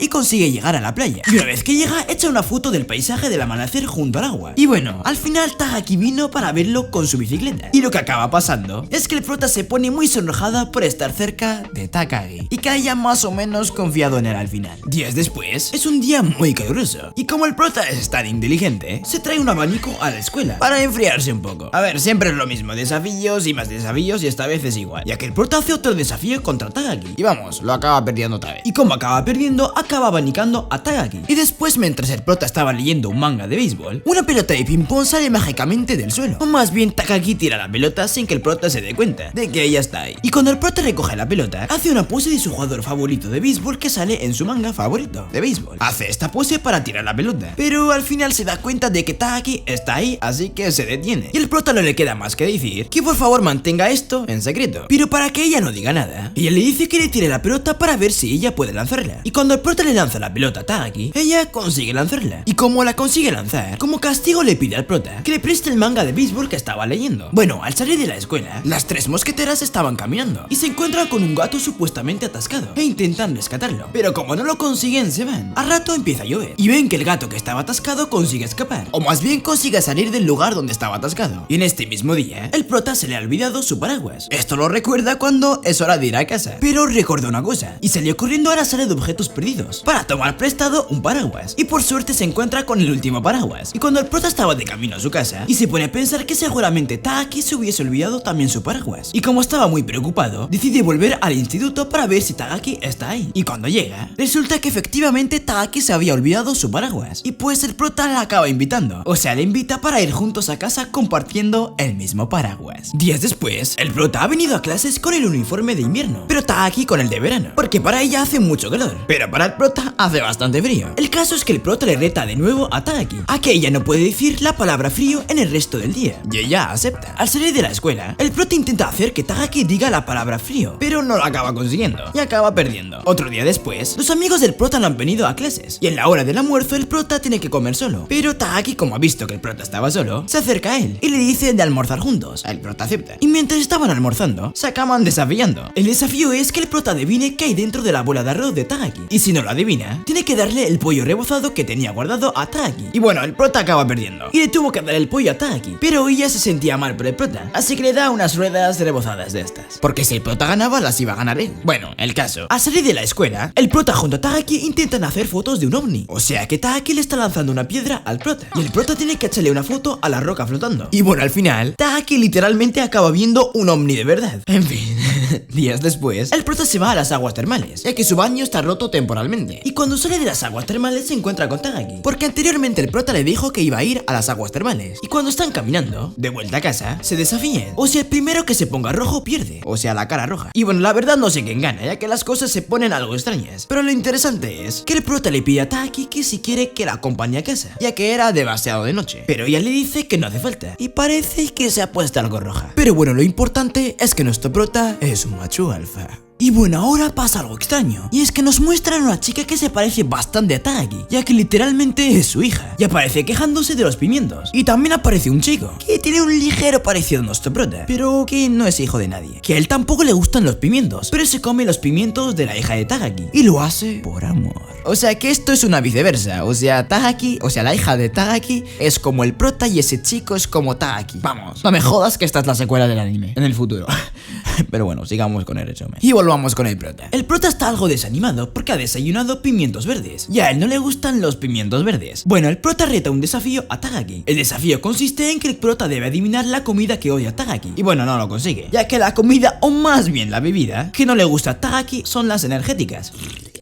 Speaker 1: y consigue llegar a la playa, y una vez que llega echa una foto del paisaje del amanecer junto al agua. Y bueno, al final Tagaki vino para verlo con su bicicleta, y lo que acaba pasando es que el prota se pone muy sonrojada por estar cerca de Takagi, y que haya más o menos confiado en él al final. Días después, es un día muy caluroso, y como el prota es tan inteligente, se trae un abanico a la escuela para enfriarse un poco. A ver, siempre es lo mismo, desafíos y más desafíos, y esta vez es igual, ya que el prota hace otro desafío contra Tagaki, y vamos, lo acaba perdiendo otra vez. Y como acaba perdiendo, acaba abanicando a Tagaki. Y después, mientras el prota estaba leyendo un manga de béisbol, una pelota de ping pong sale mágicamente del suelo, o más bien Tagaki tira la pelota sin que el prota se dé cuenta de que ella está ahí. Y cuando el prota recoge la pelota, hace una pose de su jugador favorito de béisbol que sale en su manga favorito de béisbol. Hace esta pose para tirar la pelota, pero al final se da cuenta de que Tagaki está ahí, así que se detiene. Y el prota no le queda más que decir que por favor mantenga esto en secreto, pero para que ella no diga nada. Ella le dice que le tire la pelota para ver si ella puede lanzarla. Y cuando el prota le lanza la pelota a Tagaki, ella consigue lanzarla. Y como la consigue lanzar, como castigo le pide al prota que le preste el manga de béisbol que estaba leyendo. Bueno, al salir de la escuela, las tres mosqueteras estaban caminando y se encuentran con un gato supuestamente atascado e intentan rescatarlo, pero como no lo consiguen se van. Al rato empieza a llover y ven que el gato que estaba atascado consigue escapar, o más bien consigue salir del lugar donde estaba atascado. Y en este mismo día, el prota se le ha olvidado su paraguas. Esto lo recuerda cuando es hora de ir a casa, pero recordó una cosa y salió corriendo a la sala de objetos perdidos para tomar prestado un paraguas, y por suerte se encuentra con el último paraguas. Y cuando el prota estaba de camino a su casa y se pone a pensar que seguramente Tagaki se hubiese olvidado también su paraguas, y como estaba muy preocupado, decide volver al instituto para ver si Tagaki está ahí. Y cuando llega, resulta que efectivamente Tagaki se había olvidado su paraguas. Y pues el prota la acaba invitando. O sea, le invita para ir juntos a casa compartiendo el mismo paraguas. Días después, el prota ha venido a clases con el uniforme de invierno, pero Tagaki con el de verano, porque para ella hace mucho calor, pero para el prota hace bastante frío. El caso es que el prota le reta de nuevo a Tagaki a que ella no puede decir la palabra frío en el resto del día, y ella acepta. Al salir de la escuela, el prota intenta hacer que Tagaki diga la palabra frío, pero no lo acaba consiguiendo y acaba perdiendo. Otro día después, los amigos del prota no han venido a clases, y en la hora del almuerzo el prota tiene que comer solo, pero Tagaki, como ha visto que el prota estaba solo, se acerca a él y le dice de almorzar juntos. El prota acepta, y mientras estaban almorzando, se acaban desafiando. El desafío es que el prota adivine qué hay dentro de la bola de arroz de Tagaki, y si no lo adivina, tiene que darle el pollo rebozado que tenía guardado a Tagaki. Y bueno, el prota acaba perdiendo, y le tuvo que dar el pollo a Tagaki, pero ella se sentía mal por el prota, así que le da unas ruedas rebozadas de estas, porque si el prota ganaba, las iba a ganar él. Bueno, el caso, al salir de la escuela, el prota junto a Tagaki intentan hacer fotos de un ovni, o sea que Tagaki le está lanzando una piedra al prota, y el prota tiene que echarle una foto a la roca flotando. Y bueno, al final, Tagaki literalmente acaba viendo un ovni de verdad. En fin, días después, el prota se va a las aguas termales, ya que su baño está roto temporalmente, y cuando sale de las aguas termales se encuentra con Tagaki, porque anteriormente el prota le dijo que iba a ir a las aguas termales, y cuando están caminando, de vuelta a casa, se desafían. O sea, el primero que se ponga rojo pierde, o sea, la cara roja. Y bueno, la verdad no sé quién gana, ya que las cosas se ponen algo extrañas, pero lo interesante es que el prota le pide a Tagaki que si quiere que la acompañe a casa, ya que era demasiado de noche, pero ella le dice que no hace falta, y parece que se ha puesto algo roja. Pero bueno, lo importante es que nuestro prota es un macho alfa. Y bueno, ahora pasa algo extraño, y es que nos muestran a una chica que se parece bastante a Tagaki, ya que literalmente es su hija, y aparece quejándose de los pimientos. Y también aparece un chico, que tiene un ligero parecido a nuestro prota, pero que no es hijo de nadie, que a él tampoco le gustan los pimientos, pero se come los pimientos de la hija de Tagaki, y lo hace por amor. O sea que esto es una viceversa, o sea, Tagaki, o sea, la hija de Tagaki es como el prota y ese chico es como Tagaki. Vamos, no me jodas que esta es la secuela del anime, en el futuro. Pero bueno, sigamos con el resumen. Y volvamos con el prota. El prota está algo desanimado porque ha desayunado pimientos verdes, y a él no le gustan los pimientos verdes. Bueno, el prota reta un desafío a Tagaki. El desafío consiste en que el prota debe adivinar la comida que odia Tagaki. Y bueno, no lo consigue, ya que la comida, o más bien la bebida, que no le gusta a Tagaki son las energéticas.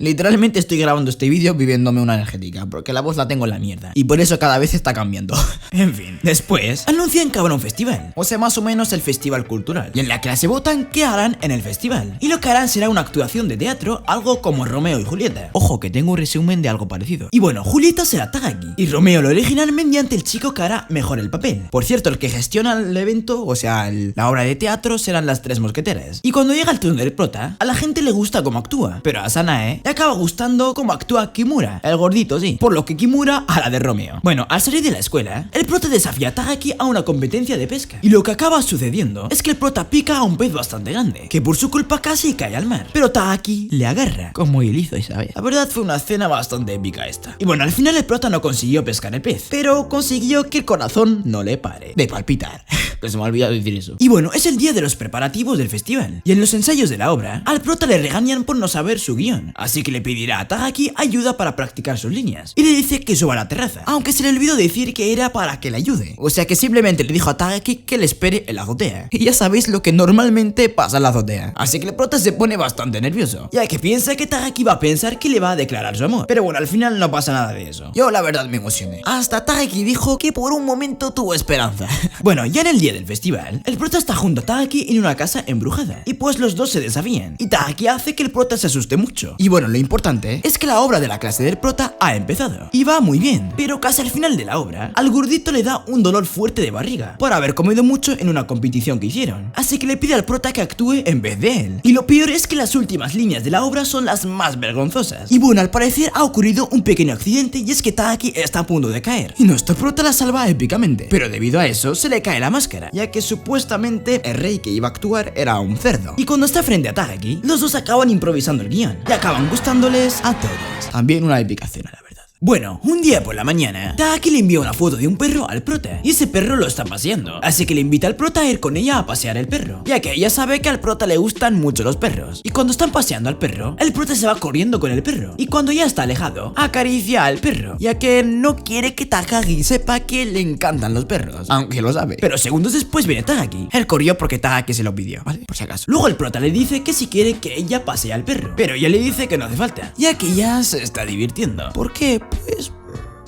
Speaker 1: Literalmente estoy grabando este vídeo bebiéndome una energética, porque la voz la tengo en la mierda, y por eso cada vez está cambiando. En fin, después anuncian que habrá un festival, o sea, más o menos el festival cultural, y en la clase votan qué harán en el festival, y lo que harán será una actuación de teatro, algo como Romeo y Julieta. Ojo, que tengo un resumen de algo parecido. Y bueno, Julieta será Tagaki, y Romeo lo original mediante el chico que hará mejor el papel. Por cierto, el que gestiona el evento, o sea, la obra de teatro, serán las tres mosqueteras. Y cuando llega el turno del prota, a la gente le gusta cómo actúa, pero a Sanae le acaba gustando cómo actúa Kimura, el gordito, sí, por lo que Kimura a la de Romeo. Bueno, al salir de la escuela, el prota desafía a Tagaki a una competencia de pesca, y lo que acaba sucediendo es que el prota pica a un pez bastante grande, que por su culpa casi cae al mar, pero Tagaki le agarra, como él hizo esa vez. La verdad fue una escena bastante épica esta. Y bueno, al final el prota no consiguió pescar el pez, pero consiguió que el corazón no le pare de palpitar. Que se me ha olvidado decir eso. Y bueno, es el día de los preparativos del festival, y en los ensayos de la obra, al prota le regañan por no saber su guión, así que le pedirá a Tagaki ayuda para practicar sus líneas, y le dice que suba a la terraza, aunque se le olvidó decir que era para que le ayude, o sea que simplemente le dijo a Tagaki que le espere en la azotea, y ya sabéis lo que normalmente pasa en la azotea, así que el prota se pone bastante nervioso, ya que piensa que Tagaki va a pensar que le va a declarar su amor, pero bueno, al final no pasa nada de eso. Yo la verdad me emocioné, hasta Tagaki dijo que por un momento tuvo esperanza. Bueno, ya en el día del festival, el prota está junto a Tagaki en una casa embrujada, y pues los dos se desafían, y Tagaki hace que el prota se asuste mucho. Y bueno, lo importante es que la obra de la clase del prota ha empezado, y va muy bien, pero casi al final de la obra, al gordito le da un dolor fuerte de barriga, por haber comido mucho en una competición que hicieron, así que le pide al prota que actúe en vez de él. Y lo peor es que las últimas líneas de la obra son las más vergonzosas, y bueno, al parecer ha ocurrido un pequeño accidente, y es que Tagaki está a punto de caer, y nuestro prota la salva épicamente, pero debido a eso se le cae la máscara, ya que supuestamente el rey que iba a actuar era un cerdo. Y cuando está frente a Tagaki, los dos acaban improvisando el guión, y acaban gustándoles a todos. También una épica escena, la verdad. Bueno, un día por la mañana, Taki le envía una foto de un perro al prota y ese perro lo está paseando, así que le invita al prota a ir con ella a pasear el perro, ya que ella sabe que al prota le gustan mucho los perros. Y cuando están paseando al perro, el prota se va corriendo con el perro y cuando ya está alejado, acaricia al perro, ya que no quiere que Takagi sepa que le encantan los perros, aunque lo sabe. Pero segundos después viene Takagi. Él corrió porque Takagi se lo pidió, ¿vale? Por si acaso. Luego el prota le dice que si quiere que ella pasee al perro, pero ella le dice que no hace falta, ya que ya se está divirtiendo. ¿Por qué? Pues...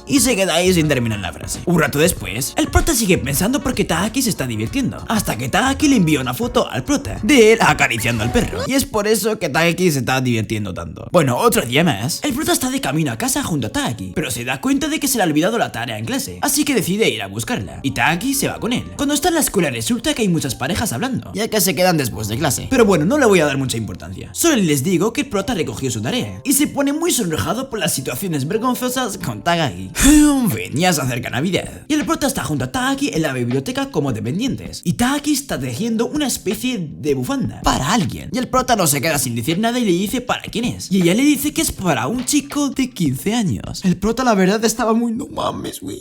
Speaker 1: y se queda ahí sin terminar la frase. Un rato después, el prota sigue pensando porque Taki se está divirtiendo, hasta que Taki le envía una foto al prota de él acariciando al perro, y es por eso que Taki se está divirtiendo tanto. Bueno, otro día más, el prota está de camino a casa junto a Taki, pero se da cuenta de que se le ha olvidado la tarea en clase, así que decide ir a buscarla, y Taki se va con él. Cuando está en la escuela resulta que hay muchas parejas hablando, ya que se quedan después de clase, pero bueno, no le voy a dar mucha importancia. Solo les digo que el prota recogió su tarea, y se pone muy sonrojado por las situaciones vergonzosas con Takagi. En fin, ya se acerca Navidad y el prota está junto a Taki en la biblioteca como dependientes y Taki está tejiendo una especie de bufanda para alguien y el prota no se queda sin decir nada y le dice para quién es y ella le dice que es para un chico de 15 años. El prota la verdad estaba muy no mames, güey,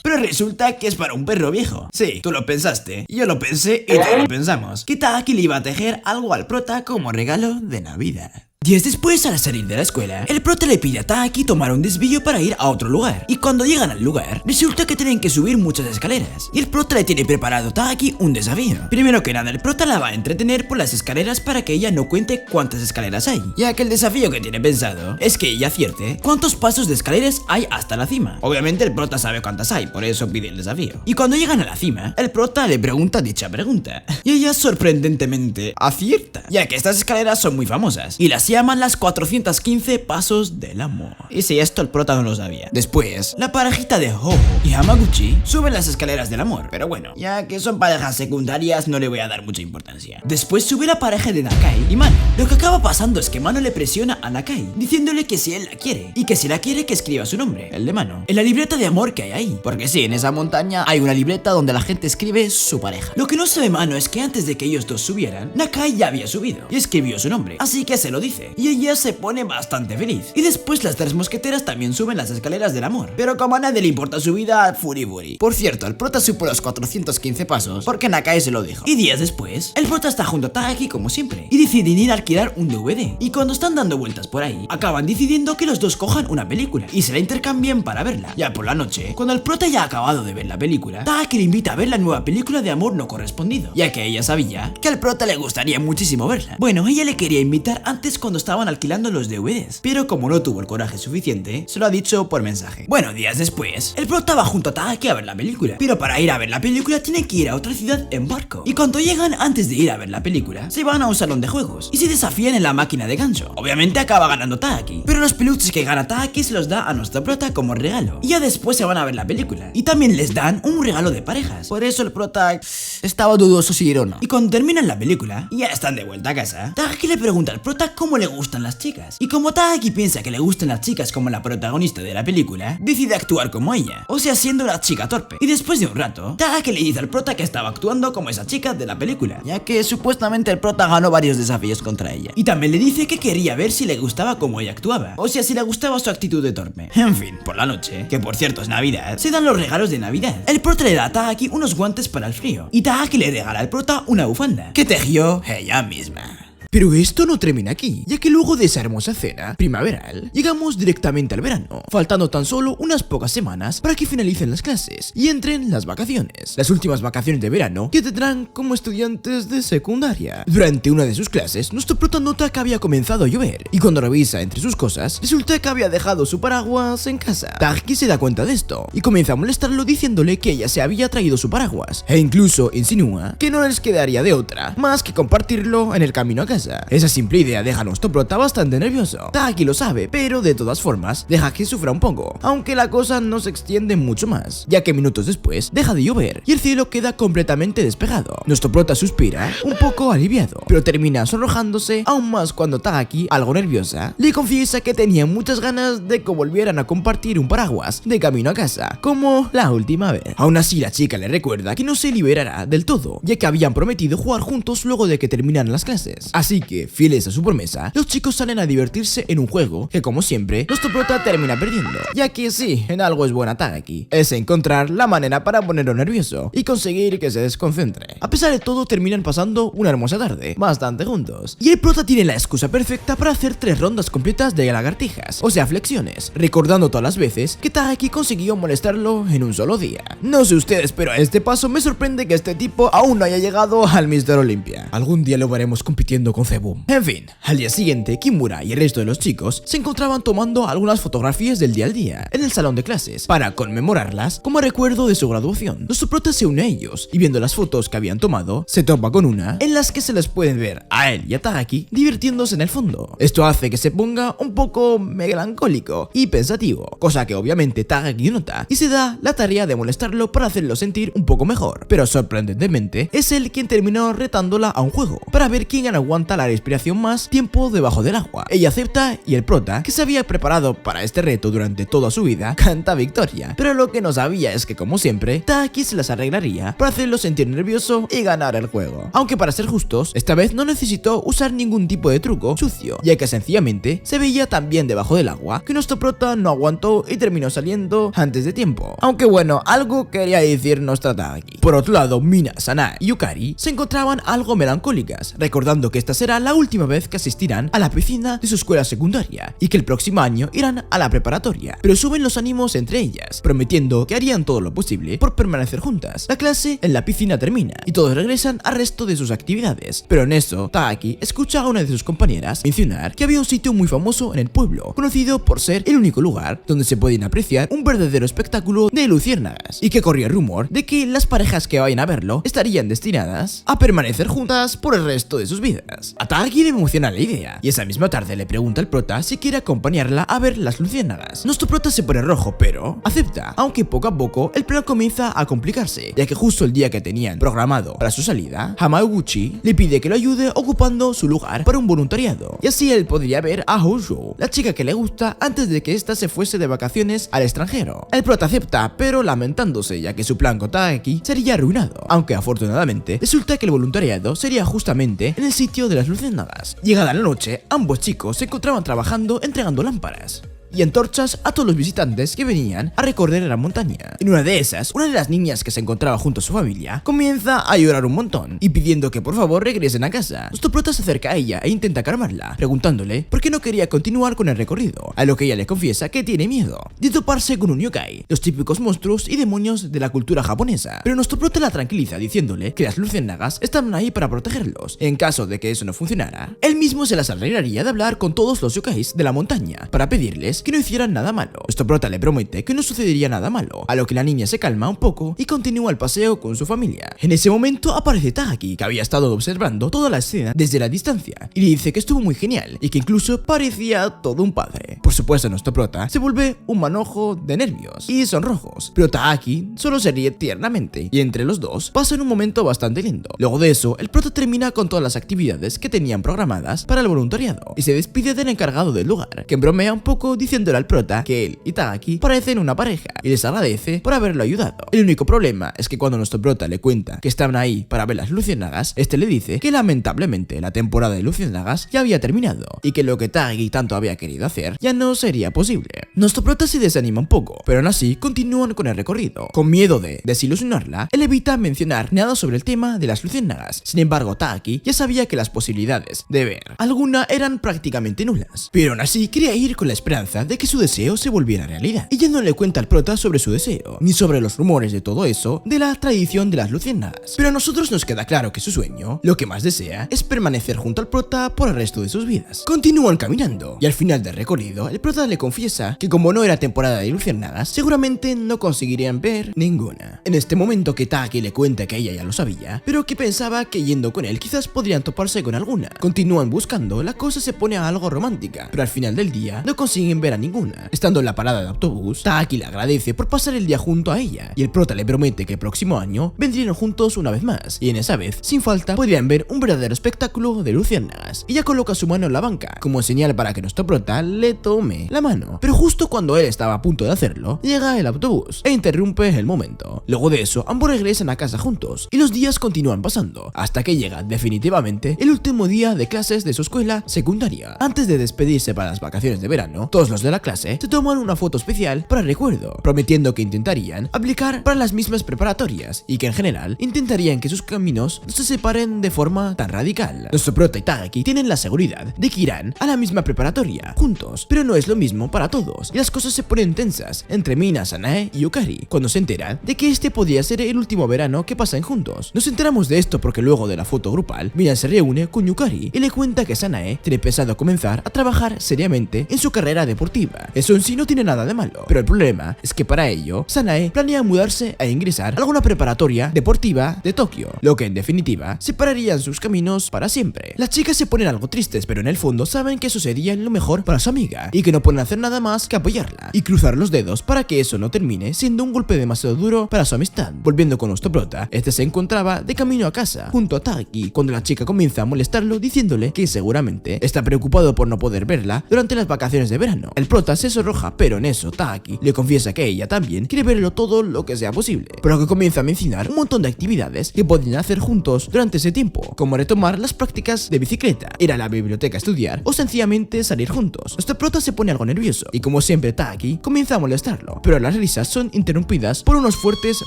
Speaker 1: pero resulta que es para un perro viejo. Sí, tú lo pensaste, yo lo pensé y todos lo pensamos, que Taki le iba a tejer algo al prota como regalo de Navidad. Días después, al salir de la escuela, el prota le pide a Taki tomar un desvío para ir a otro lugar. Y cuando llegan al lugar, resulta que tienen que subir muchas escaleras. Y el prota le tiene preparado a Taki un desafío. Primero que nada, el prota la va a entretener por las escaleras para que ella no cuente cuántas escaleras hay. Ya que el desafío que tiene pensado es que ella acierte cuántos pasos de escaleras hay hasta la cima. Obviamente el prota sabe cuántas hay, por eso pide el desafío. Y cuando llegan a la cima, el prota le pregunta dicha pregunta. Y ella sorprendentemente acierta, ya que estas escaleras son muy famosas. Y las llaman las 415 pasos del amor. Y si esto el prota no lo sabía. Después, la parejita de Hoho y Hamaguchi suben las escaleras del amor. Pero bueno, ya que son parejas secundarias no le voy a dar mucha importancia. Después sube la pareja de Nakai y Mano. Lo que acaba pasando es que Mano le presiona a Nakai, diciéndole que si él la quiere, y que si la quiere que escriba su nombre, el de Mano, en la libreta de amor que hay ahí. Porque sí, en esa montaña hay una libreta donde la gente escribe su pareja. Lo que no sabe Mano es que antes de que ellos dos subieran, Nakai ya había subido y escribió su nombre, así que se lo dice. Y ella se pone bastante feliz. Y después las tres mosqueteras también suben las escaleras del amor. Pero como a nadie le importa su vida, furiburi. Por cierto, el prota supo los 415 pasos porque Nakai se lo dijo. Y días después, el prota está junto a Taki como siempre y deciden ir a alquilar un DVD. Y cuando están dando vueltas por ahí, acaban decidiendo que los dos cojan una película y se la intercambien para verla. Ya por la noche, cuando el prota ya ha acabado de ver la película, Taki le invita a ver la nueva película de amor no correspondido, ya que ella sabía que al prota le gustaría muchísimo verla. Bueno, ella le quería invitar antes cuando estaban alquilando los DVDs, pero como no tuvo el coraje suficiente, se lo ha dicho por mensaje. Bueno, días después, el prota va junto a Taki a ver la película, pero para ir a ver la película tiene que ir a otra ciudad en barco. Y cuando llegan, antes de ir a ver la película, se van a un salón de juegos y se desafían en la máquina de gancho. Obviamente acaba ganando Taki, pero los peluches que gana Taki se los da a nuestro prota como regalo. Y ya después se van a ver la película y también les dan un regalo de parejas. Por eso el prota estaba dudoso si ir o no. Y cuando terminan la película y ya están de vuelta a casa, Taki le pregunta al prota cómo le gustan las chicas. Y como Taki piensa que le gustan las chicas como la protagonista de la película, decide actuar como ella, o sea, siendo una chica torpe. Y después de un rato, Taki le dice al prota que estaba actuando como esa chica de la película, ya que supuestamente el prota ganó varios desafíos contra ella. Y también le dice que quería ver si le gustaba como ella actuaba, o sea, si le gustaba su actitud de torpe. En fin, por la noche, que por cierto es Navidad, se dan los regalos de Navidad. El prota le da a Taki unos guantes para el frío, y Taki le regala al prota una bufanda, que tejió ella misma. Pero esto no termina aquí, ya que luego de esa hermosa cena primaveral, llegamos directamente al verano, faltando tan solo unas pocas semanas para que finalicen las clases y entren las vacaciones. Las últimas vacaciones de verano que tendrán como estudiantes de secundaria. Durante una de sus clases, nuestro prota nota que había comenzado a llover, y cuando revisa entre sus cosas, resulta que había dejado su paraguas en casa. Taki se da cuenta de esto, y comienza a molestarlo diciéndole que ella se había traído su paraguas, e incluso insinúa que no les quedaría de otra, más que compartirlo en el camino a casa. Esa simple idea deja a nuestro prota bastante nervioso. Taki lo sabe, pero de todas formas deja que sufra un poco, aunque la cosa no se extiende mucho más, ya que minutos después deja de llover y el cielo queda completamente despejado. Nuestro prota suspira, un poco aliviado, pero termina sonrojándose aún más cuando Taki, algo nerviosa, le confiesa que tenía muchas ganas de que volvieran a compartir un paraguas de camino a casa, como la última vez. Aún así la chica le recuerda que no se liberará del todo, ya que habían prometido jugar juntos luego de que terminaran las clases. Así Así que, fieles a su promesa, los chicos salen a divertirse en un juego que, como siempre, nuestro prota termina perdiendo. Ya que sí, en algo es buena Takagi, es encontrar la manera para ponerlo nervioso y conseguir que se desconcentre. A pesar de todo, terminan pasando una hermosa tarde, bastante juntos. Y el prota tiene la excusa perfecta para hacer 3 rondas completas de lagartijas, o sea, flexiones, recordando todas las veces que Takagi consiguió molestarlo en un solo día. No sé ustedes, pero a este paso me sorprende que este tipo aún no haya llegado al Mr. Olympia. Algún día lo veremos compitiendo con Zeboom. En fin, al día siguiente, Kimura y el resto de los chicos se encontraban tomando algunas fotografías del día al día en el salón de clases para conmemorarlas como recuerdo de su graduación. Nuestro prota se une a ellos y viendo las fotos que habían tomado, se topa con una en las que se les pueden ver a él y a Takagi divirtiéndose en el fondo. Esto hace que se ponga un poco melancólico y pensativo, cosa que obviamente Takagi nota y se da la tarea de molestarlo para hacerlo sentir un poco mejor. Pero sorprendentemente es él quien terminó retándola a un juego para ver quién aguanta la respiración más tiempo debajo del agua. Ella acepta y el prota, que se había preparado para este reto durante toda su vida, canta victoria. Pero lo que no sabía es que, como siempre, Takagi se las arreglaría para hacerlo sentir nervioso y ganar el juego. Aunque, para ser justos, esta vez no necesitó usar ningún tipo de truco sucio, ya que sencillamente se veía tan bien debajo del agua que nuestro prota no aguantó y terminó saliendo antes de tiempo. Aunque bueno, algo quería decir nuestra Takagi. Por otro lado, Mina, Sanae y Yukari se encontraban algo melancólicas, recordando que esta será la última vez que asistirán a la piscina de su escuela secundaria y que el próximo año irán a la preparatoria. Pero suben los ánimos entre ellas, prometiendo que harían todo lo posible por permanecer juntas. La clase en la piscina termina y todos regresan al resto de sus actividades. Pero en eso, Takagi escucha a una de sus compañeras mencionar que había un sitio muy famoso en el pueblo, conocido por ser el único lugar donde se podían apreciar un verdadero espectáculo de luciérnagas, y que corría el rumor de que las parejas que vayan a verlo estarían destinadas a permanecer juntas por el resto de sus vidas. A Takagi le emociona la idea y esa misma tarde le pregunta al prota si quiere acompañarla a ver las luciérnagas. Nuestro prota se pone rojo, pero acepta, aunque poco a poco el plan comienza a complicarse, ya que justo el día que tenían programado para su salida, Hamaguchi le pide que lo ayude ocupando su lugar para un voluntariado, y así él podría ver a Hojo, la chica que le gusta, antes de que ésta se fuese de vacaciones al extranjero. El prota acepta, pero lamentándose, ya que su plan con Takagi sería arruinado, aunque afortunadamente resulta que el voluntariado sería justamente en el sitio de las luciérnagas. Llegada la noche, ambos chicos se encontraban trabajando entregando lámparas y antorchas a todos los visitantes que venían a recorrer la montaña. En una de esas, una de las niñas que se encontraba junto a su familia comienza a llorar un montón y pidiendo que por favor regresen a casa. Nuestro prota se acerca a ella e intenta calmarla, preguntándole por qué no quería continuar con el recorrido, a lo que ella le confiesa que tiene miedo de toparse con un yokai, los típicos monstruos y demonios de la cultura japonesa. Pero nuestro prota la tranquiliza diciéndole que las luciérnagas están ahí para protegerlos. En caso de que eso no funcionara, él mismo se las arreglaría de hablar con todos los yokais de la montaña para pedirles que no hicieran nada malo. Nuestro prota le promete que no sucedería nada malo, a lo que la niña se calma un poco y continúa el paseo con su familia. En ese momento aparece Takagi, que había estado observando toda la escena desde la distancia, y le dice que estuvo muy genial y que incluso parecía todo un padre. Por supuesto, nuestro prota se vuelve un manojo de nervios y sonrojos, pero Takagi solo se ríe tiernamente y entre los dos pasan un momento bastante lindo. Luego de eso, el prota termina con todas las actividades que tenían programadas para el voluntariado y se despide del encargado del lugar, que bromea un poco diciéndole al prota que él y Takagi parecen una pareja y les agradece por haberlo ayudado. El único problema es que cuando nuestro prota le cuenta que estaban ahí para ver las luciérnagas, este le dice que lamentablemente la temporada de luciérnagas ya había terminado y que lo que Takagi tanto había querido hacer ya no sería posible. Nuestro prota se desanima un poco, pero aún así continúan con el recorrido. Con miedo de desilusionarla, él evita mencionar nada sobre el tema de las luciérnagas. Sin embargo, Takagi ya sabía que las posibilidades de ver alguna eran prácticamente nulas, pero aún así quería ir con la esperanza de que su deseo se volviera realidad. Ella no le cuenta al prota sobre su deseo, ni sobre los rumores de todo eso de la tradición de las luciérnagas. Pero a nosotros nos queda claro que su sueño, lo que más desea, es permanecer junto al prota por el resto de sus vidas. Continúan caminando, y al final del recorrido, el prota le confiesa que como no era temporada de luciérnagas, seguramente no conseguirían ver ninguna. En este momento que Takagi le cuenta que ella ya lo sabía, pero que pensaba que yendo con él quizás podrían toparse con alguna. Continúan buscando, la cosa se pone a algo romántica, pero al final del día no consiguen ver
Speaker 2: espera ninguna. Estando en la parada de autobús, Taaki le agradece por pasar el día junto a ella y el prota le promete que el próximo año vendrían juntos una vez más y en esa vez, sin falta, podrían ver un verdadero espectáculo de luciérnagas. Ella coloca su mano en la banca como señal para que nuestro prota le tome la mano, pero justo cuando él estaba a punto de hacerlo, llega el autobús e interrumpe el momento. Luego de eso, ambos regresan a casa juntos y los días continúan pasando hasta que llega definitivamente el último día de clases de su escuela secundaria. Antes de despedirse para las vacaciones de verano, todos los de la clase se toman una foto especial para recuerdo, prometiendo que intentarían aplicar para las mismas preparatorias y que en general intentarían que sus caminos no se separen de forma tan radical. Nuestro prota y Taaki tienen la seguridad de que irán a la misma preparatoria juntos, pero no es lo mismo para todos y las cosas se ponen tensas entre Mina, Sanae y Yukari cuando se enteran de que este podría ser el último verano que pasan juntos. Nos enteramos de esto porque luego de la foto grupal, Mina se reúne con Yukari y le cuenta que Sanae tiene pensado comenzar a trabajar seriamente en su carrera deportiva. Eso en sí no tiene nada de malo, pero el problema es que para ello, Sanae planea mudarse e ingresar a alguna preparatoria deportiva de Tokio, lo que en definitiva separarían sus caminos para siempre. Las chicas se ponen algo tristes, pero en el fondo saben que eso sería lo mejor para su amiga y que no pueden hacer nada más que apoyarla y cruzar los dedos para que eso no termine siendo un golpe demasiado duro para su amistad. Volviendo con nuestro prota, este se encontraba de camino a casa junto a Taaki cuando la chica comienza a molestarlo diciéndole que seguramente está preocupado por no poder verla durante las vacaciones de verano. El prota se sonroja, pero en eso Taaki le confiesa que ella también quiere verlo todo lo que sea posible, pero que comienza a mencionar un montón de actividades que podrían hacer juntos durante ese tiempo, como retomar las prácticas de bicicleta, ir a la biblioteca a estudiar o sencillamente salir juntos. Nuestro prota se pone algo nervioso y como siempre Taaki comienza a molestarlo, pero las risas son interrumpidas por unos fuertes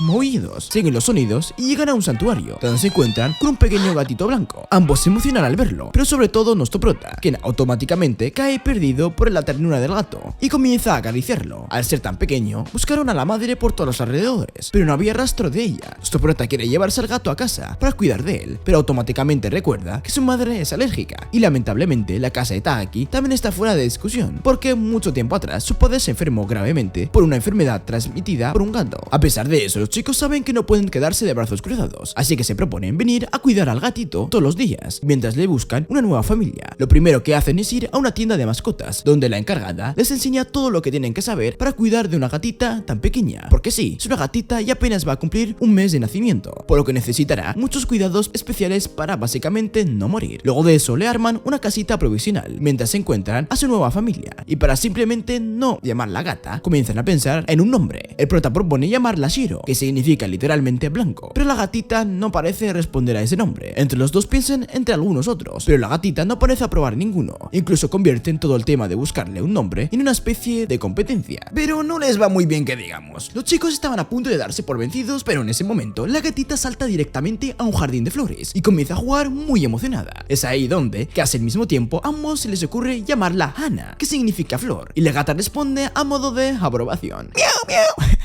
Speaker 2: maullidos. Siguen los sonidos y llegan a un santuario donde se encuentran con un pequeño gatito blanco. Ambos se emocionan al verlo, pero sobre todo nuestro prota, quien automáticamente cae perdido por la ternura del gato y comienza a acariciarlo. Al ser tan pequeño, buscaron a la madre por todos los alrededores, pero no había rastro de ella. Nuestro prota quiere llevarse al gato a casa para cuidar de él, pero automáticamente recuerda que su madre es alérgica y lamentablemente la casa de Taaki también está fuera de discusión, porque mucho tiempo atrás su padre se enfermó gravemente por una enfermedad transmitida por un gato. A pesar de eso, los chicos saben que no pueden quedarse de brazos cruzados, así que se proponen venir a cuidar al gatito todos los días, mientras le buscan una nueva familia. Lo primero que hacen es ir a una tienda de mascotas, donde la encargada les enseña todo lo que tienen que saber para cuidar de una gatita tan pequeña, porque sí, es una gatita y apenas va a cumplir un mes de nacimiento, por lo que necesitará muchos cuidados especiales para básicamente no morir. Luego de eso le arman una casita provisional, mientras se encuentran a su nueva familia, y para simplemente no llamarla gata, comienzan a pensar en un nombre. El prota propone llamarla Shiro, que significa literalmente blanco, pero la gatita no parece responder a ese nombre. Entre los dos piensan entre algunos otros, pero la gatita no parece aprobar ninguno. Incluso convierten todo el tema de buscarle un nombre en una especie de competencia, pero no les va muy bien que digamos. Los chicos estaban a punto de darse por vencidos, pero en ese momento la gatita salta directamente a un jardín de flores y comienza a jugar muy emocionada. Es ahí donde, casi al mismo tiempo, a ambos se les ocurre llamarla Hana, que significa flor, y la gata responde a modo de aprobación. ¡Miau, miau!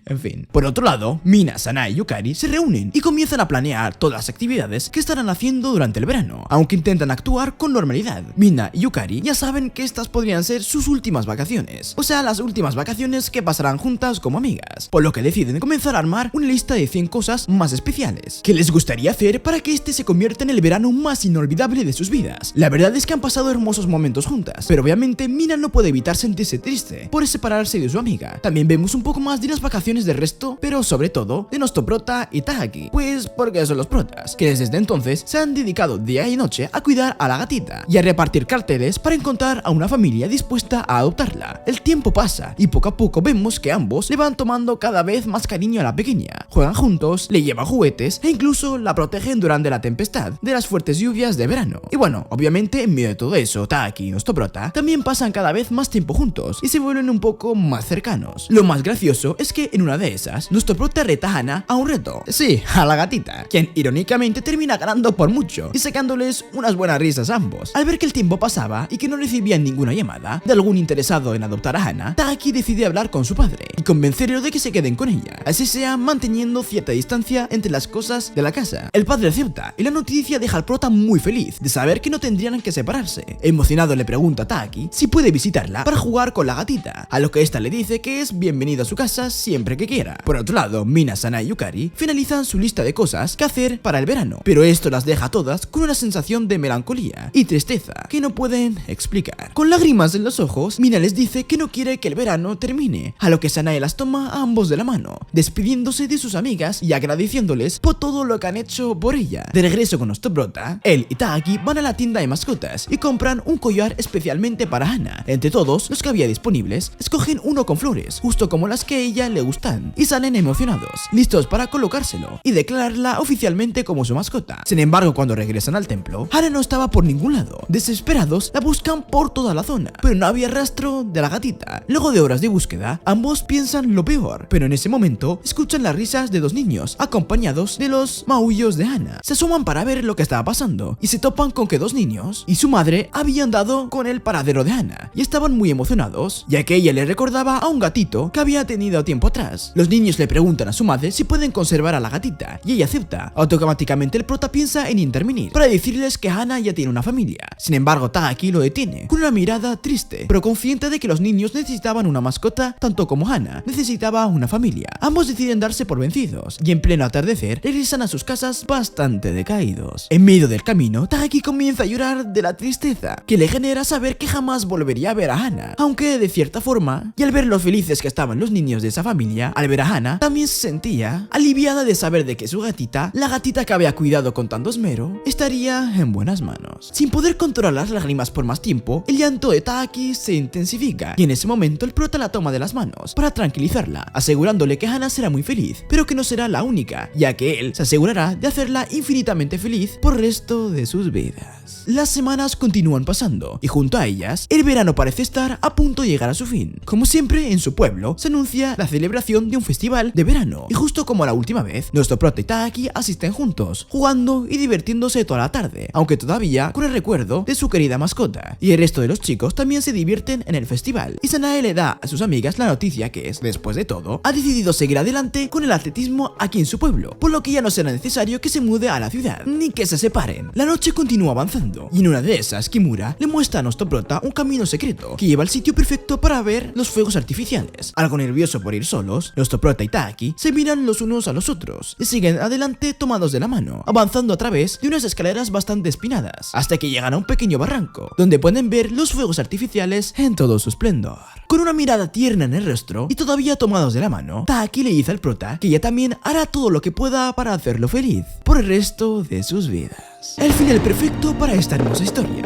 Speaker 2: En fin. Por otro lado, Mina, Sanae y Yukari se reúnen y comienzan a planear todas las actividades que estarán haciendo durante el verano, aunque intentan actuar con normalidad. Mina y Yukari ya saben que estas podrían ser sus últimas vacaciones, o sea, las últimas vacaciones que pasarán juntas como amigas, por lo que deciden comenzar a armar una lista de 100 cosas más especiales que les gustaría hacer para que este se convierta en el verano más inolvidable de sus vidas. La verdad es que han pasado hermosos momentos juntas, pero obviamente Mina no puede evitar sentirse triste por separarse de su amiga. También vemos un poco más de las vacaciones del resto, pero sobre todo de nuestro prota y Taaki, pues porque son los protas, que desde entonces se han dedicado día y noche a cuidar a la gatita y a repartir carteles para encontrar a una familia dispuesta a adoptarla. El tiempo pasa y poco a poco vemos que ambos le van tomando cada vez más cariño a la pequeña, juegan juntos, le llevan juguetes e incluso la protegen durante la tempestad de las fuertes lluvias de verano. Y bueno, obviamente en medio de todo eso, Taaki y nuestro prota también pasan cada vez más tiempo juntos y se vuelven un poco más cercanos. Lo más gracioso es que en una de esas, nuestro prota reta a Hana a un reto. Sí, a la gatita, quien irónicamente termina ganando por mucho y sacándoles unas buenas risas a ambos. Al ver que el tiempo pasaba y que no recibían ninguna llamada de algún interesado en adoptar a Hana, Taaki decide hablar con su padre y convencerlo de que se queden con ella, así sea manteniendo cierta distancia entre las cosas de la casa. El padre acepta y la noticia deja al prota muy feliz de saber que no tendrían que separarse. Emocionado le pregunta a Taaki si puede visitarla para jugar con la gatita, a lo que esta le dice que es bienvenido a su casa siempre que quiera. Por otro lado, Mina, Sanae y Yukari finalizan su lista de cosas que hacer para el verano, pero esto las deja a todas con una sensación de melancolía y tristeza que no pueden explicar. Con lágrimas en los ojos, ojos, Mina les dice que no quiere que el verano termine, a lo que Sanae las toma a ambos de la mano, despidiéndose de sus amigas y agradeciéndoles por todo lo que han hecho por ella. De regreso con nuestro prota, él y Taaki van a la tienda de mascotas y compran un collar especialmente para Hana. Entre todos los que había disponibles, escogen uno con flores, justo como las que a ella le gustan, y salen emocionados, listos para colocárselo y declararla oficialmente como su mascota. Sin embargo, cuando regresan al templo, Hana no estaba por ningún lado. Desesperados, la buscan por toda la zona, pero no había rastro de la gatita. Luego de horas de búsqueda, ambos piensan lo peor, pero en ese momento escuchan las risas de dos niños, acompañados de los maullos de Hana. Se asoman para ver lo que estaba pasando y se topan con que dos niños y su madre habían dado con el paradero de Hana y estaban muy emocionados, ya que ella le recordaba a un gatito que había tenido tiempo atrás. Los niños le preguntan a su madre si pueden conservar a la gatita y ella acepta. Automáticamente el prota piensa en intervenir para decirles que Hana ya tiene una familia. Sin embargo, Taaki lo detiene con una mirada triste, pero consciente de que los niños necesitaban una mascota tanto como Hana necesitaba una familia. Ambos deciden darse por vencidos y en pleno atardecer regresan a sus casas bastante decaídos. En medio del camino, Taaki comienza a llorar de la tristeza que le genera saber que jamás volvería a ver a Hana, aunque de cierta forma, y al ver lo felices que estaban los niños de esa familia, al ver a Hana también se sentía aliviada de saber de que su gatita, la gatita que había cuidado con tanto esmero, estaría en buenas manos. Sin poder controlar las lágrimas por más tiempo, el llanto de Taaki se intensifica y en ese momento el prota la toma de las manos para tranquilizarla, asegurándole que Hana será muy feliz, pero que no será la única, ya que él se asegurará de hacerla infinitamente feliz por el resto de sus vidas. Las semanas continúan pasando y junto a ellas, el verano parece estar a punto de llegar a su fin. Como siempre, en su pueblo se anuncia la celebración de un festival de verano y justo como la última vez, nuestro prota y Taaki asisten juntos, jugando y divirtiéndose toda la tarde, aunque todavía con el recuerdo de su querida mascota. Y el resto de los chicos también se divierten en el festival y Sanae le da a sus amigas la noticia que es, después de todo, ha decidido seguir adelante con el atletismo aquí en su pueblo, por lo que ya no será necesario que se mude a la ciudad, ni que se separen. La noche continúa avanzando y en una de esas, Kimura le muestra a nuestro prota un camino secreto que lleva al sitio perfecto para ver los fuegos artificiales. Algo nervioso por ir solos, nuestro prota y Taaki se miran los unos a los otros y siguen adelante tomados de la mano, avanzando a través de unas escaleras bastante espinadas, hasta que llegan a un pequeño barranco, donde pueden ver los fuegos artificiales en todo su esplendor. Con una mirada tierna en el rostro y todavía tomados de la mano, Taaki le dice al prota que ella también hará todo lo que pueda para hacerlo feliz por el resto de sus vidas. El final perfecto para esta hermosa historia.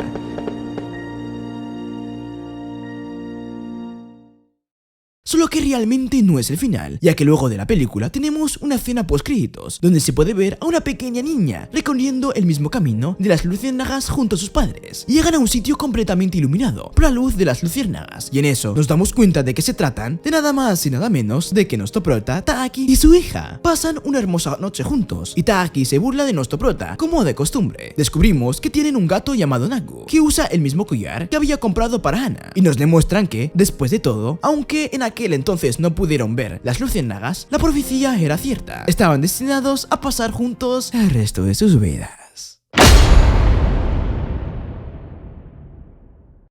Speaker 2: Solo que realmente no es el final, ya que luego de la película tenemos una escena post-créditos, donde se puede ver a una pequeña niña recorriendo el mismo camino de las luciérnagas junto a sus padres. Llegan a un sitio completamente iluminado por la luz de las luciérnagas, y en eso nos damos cuenta de que se tratan de nada más y nada menos de que nuestro prota, Taaki y su hija pasan una hermosa noche juntos, y Taaki se burla de nuestro prota, como de costumbre. Descubrimos que tienen un gato llamado Nagu, que usa el mismo collar que había comprado para Hana, y nos demuestran que, después de todo, aunque en aquel entonces no pudieron ver las luciérnagas, la profecía era cierta. Estaban destinados a pasar juntos el resto de sus vidas.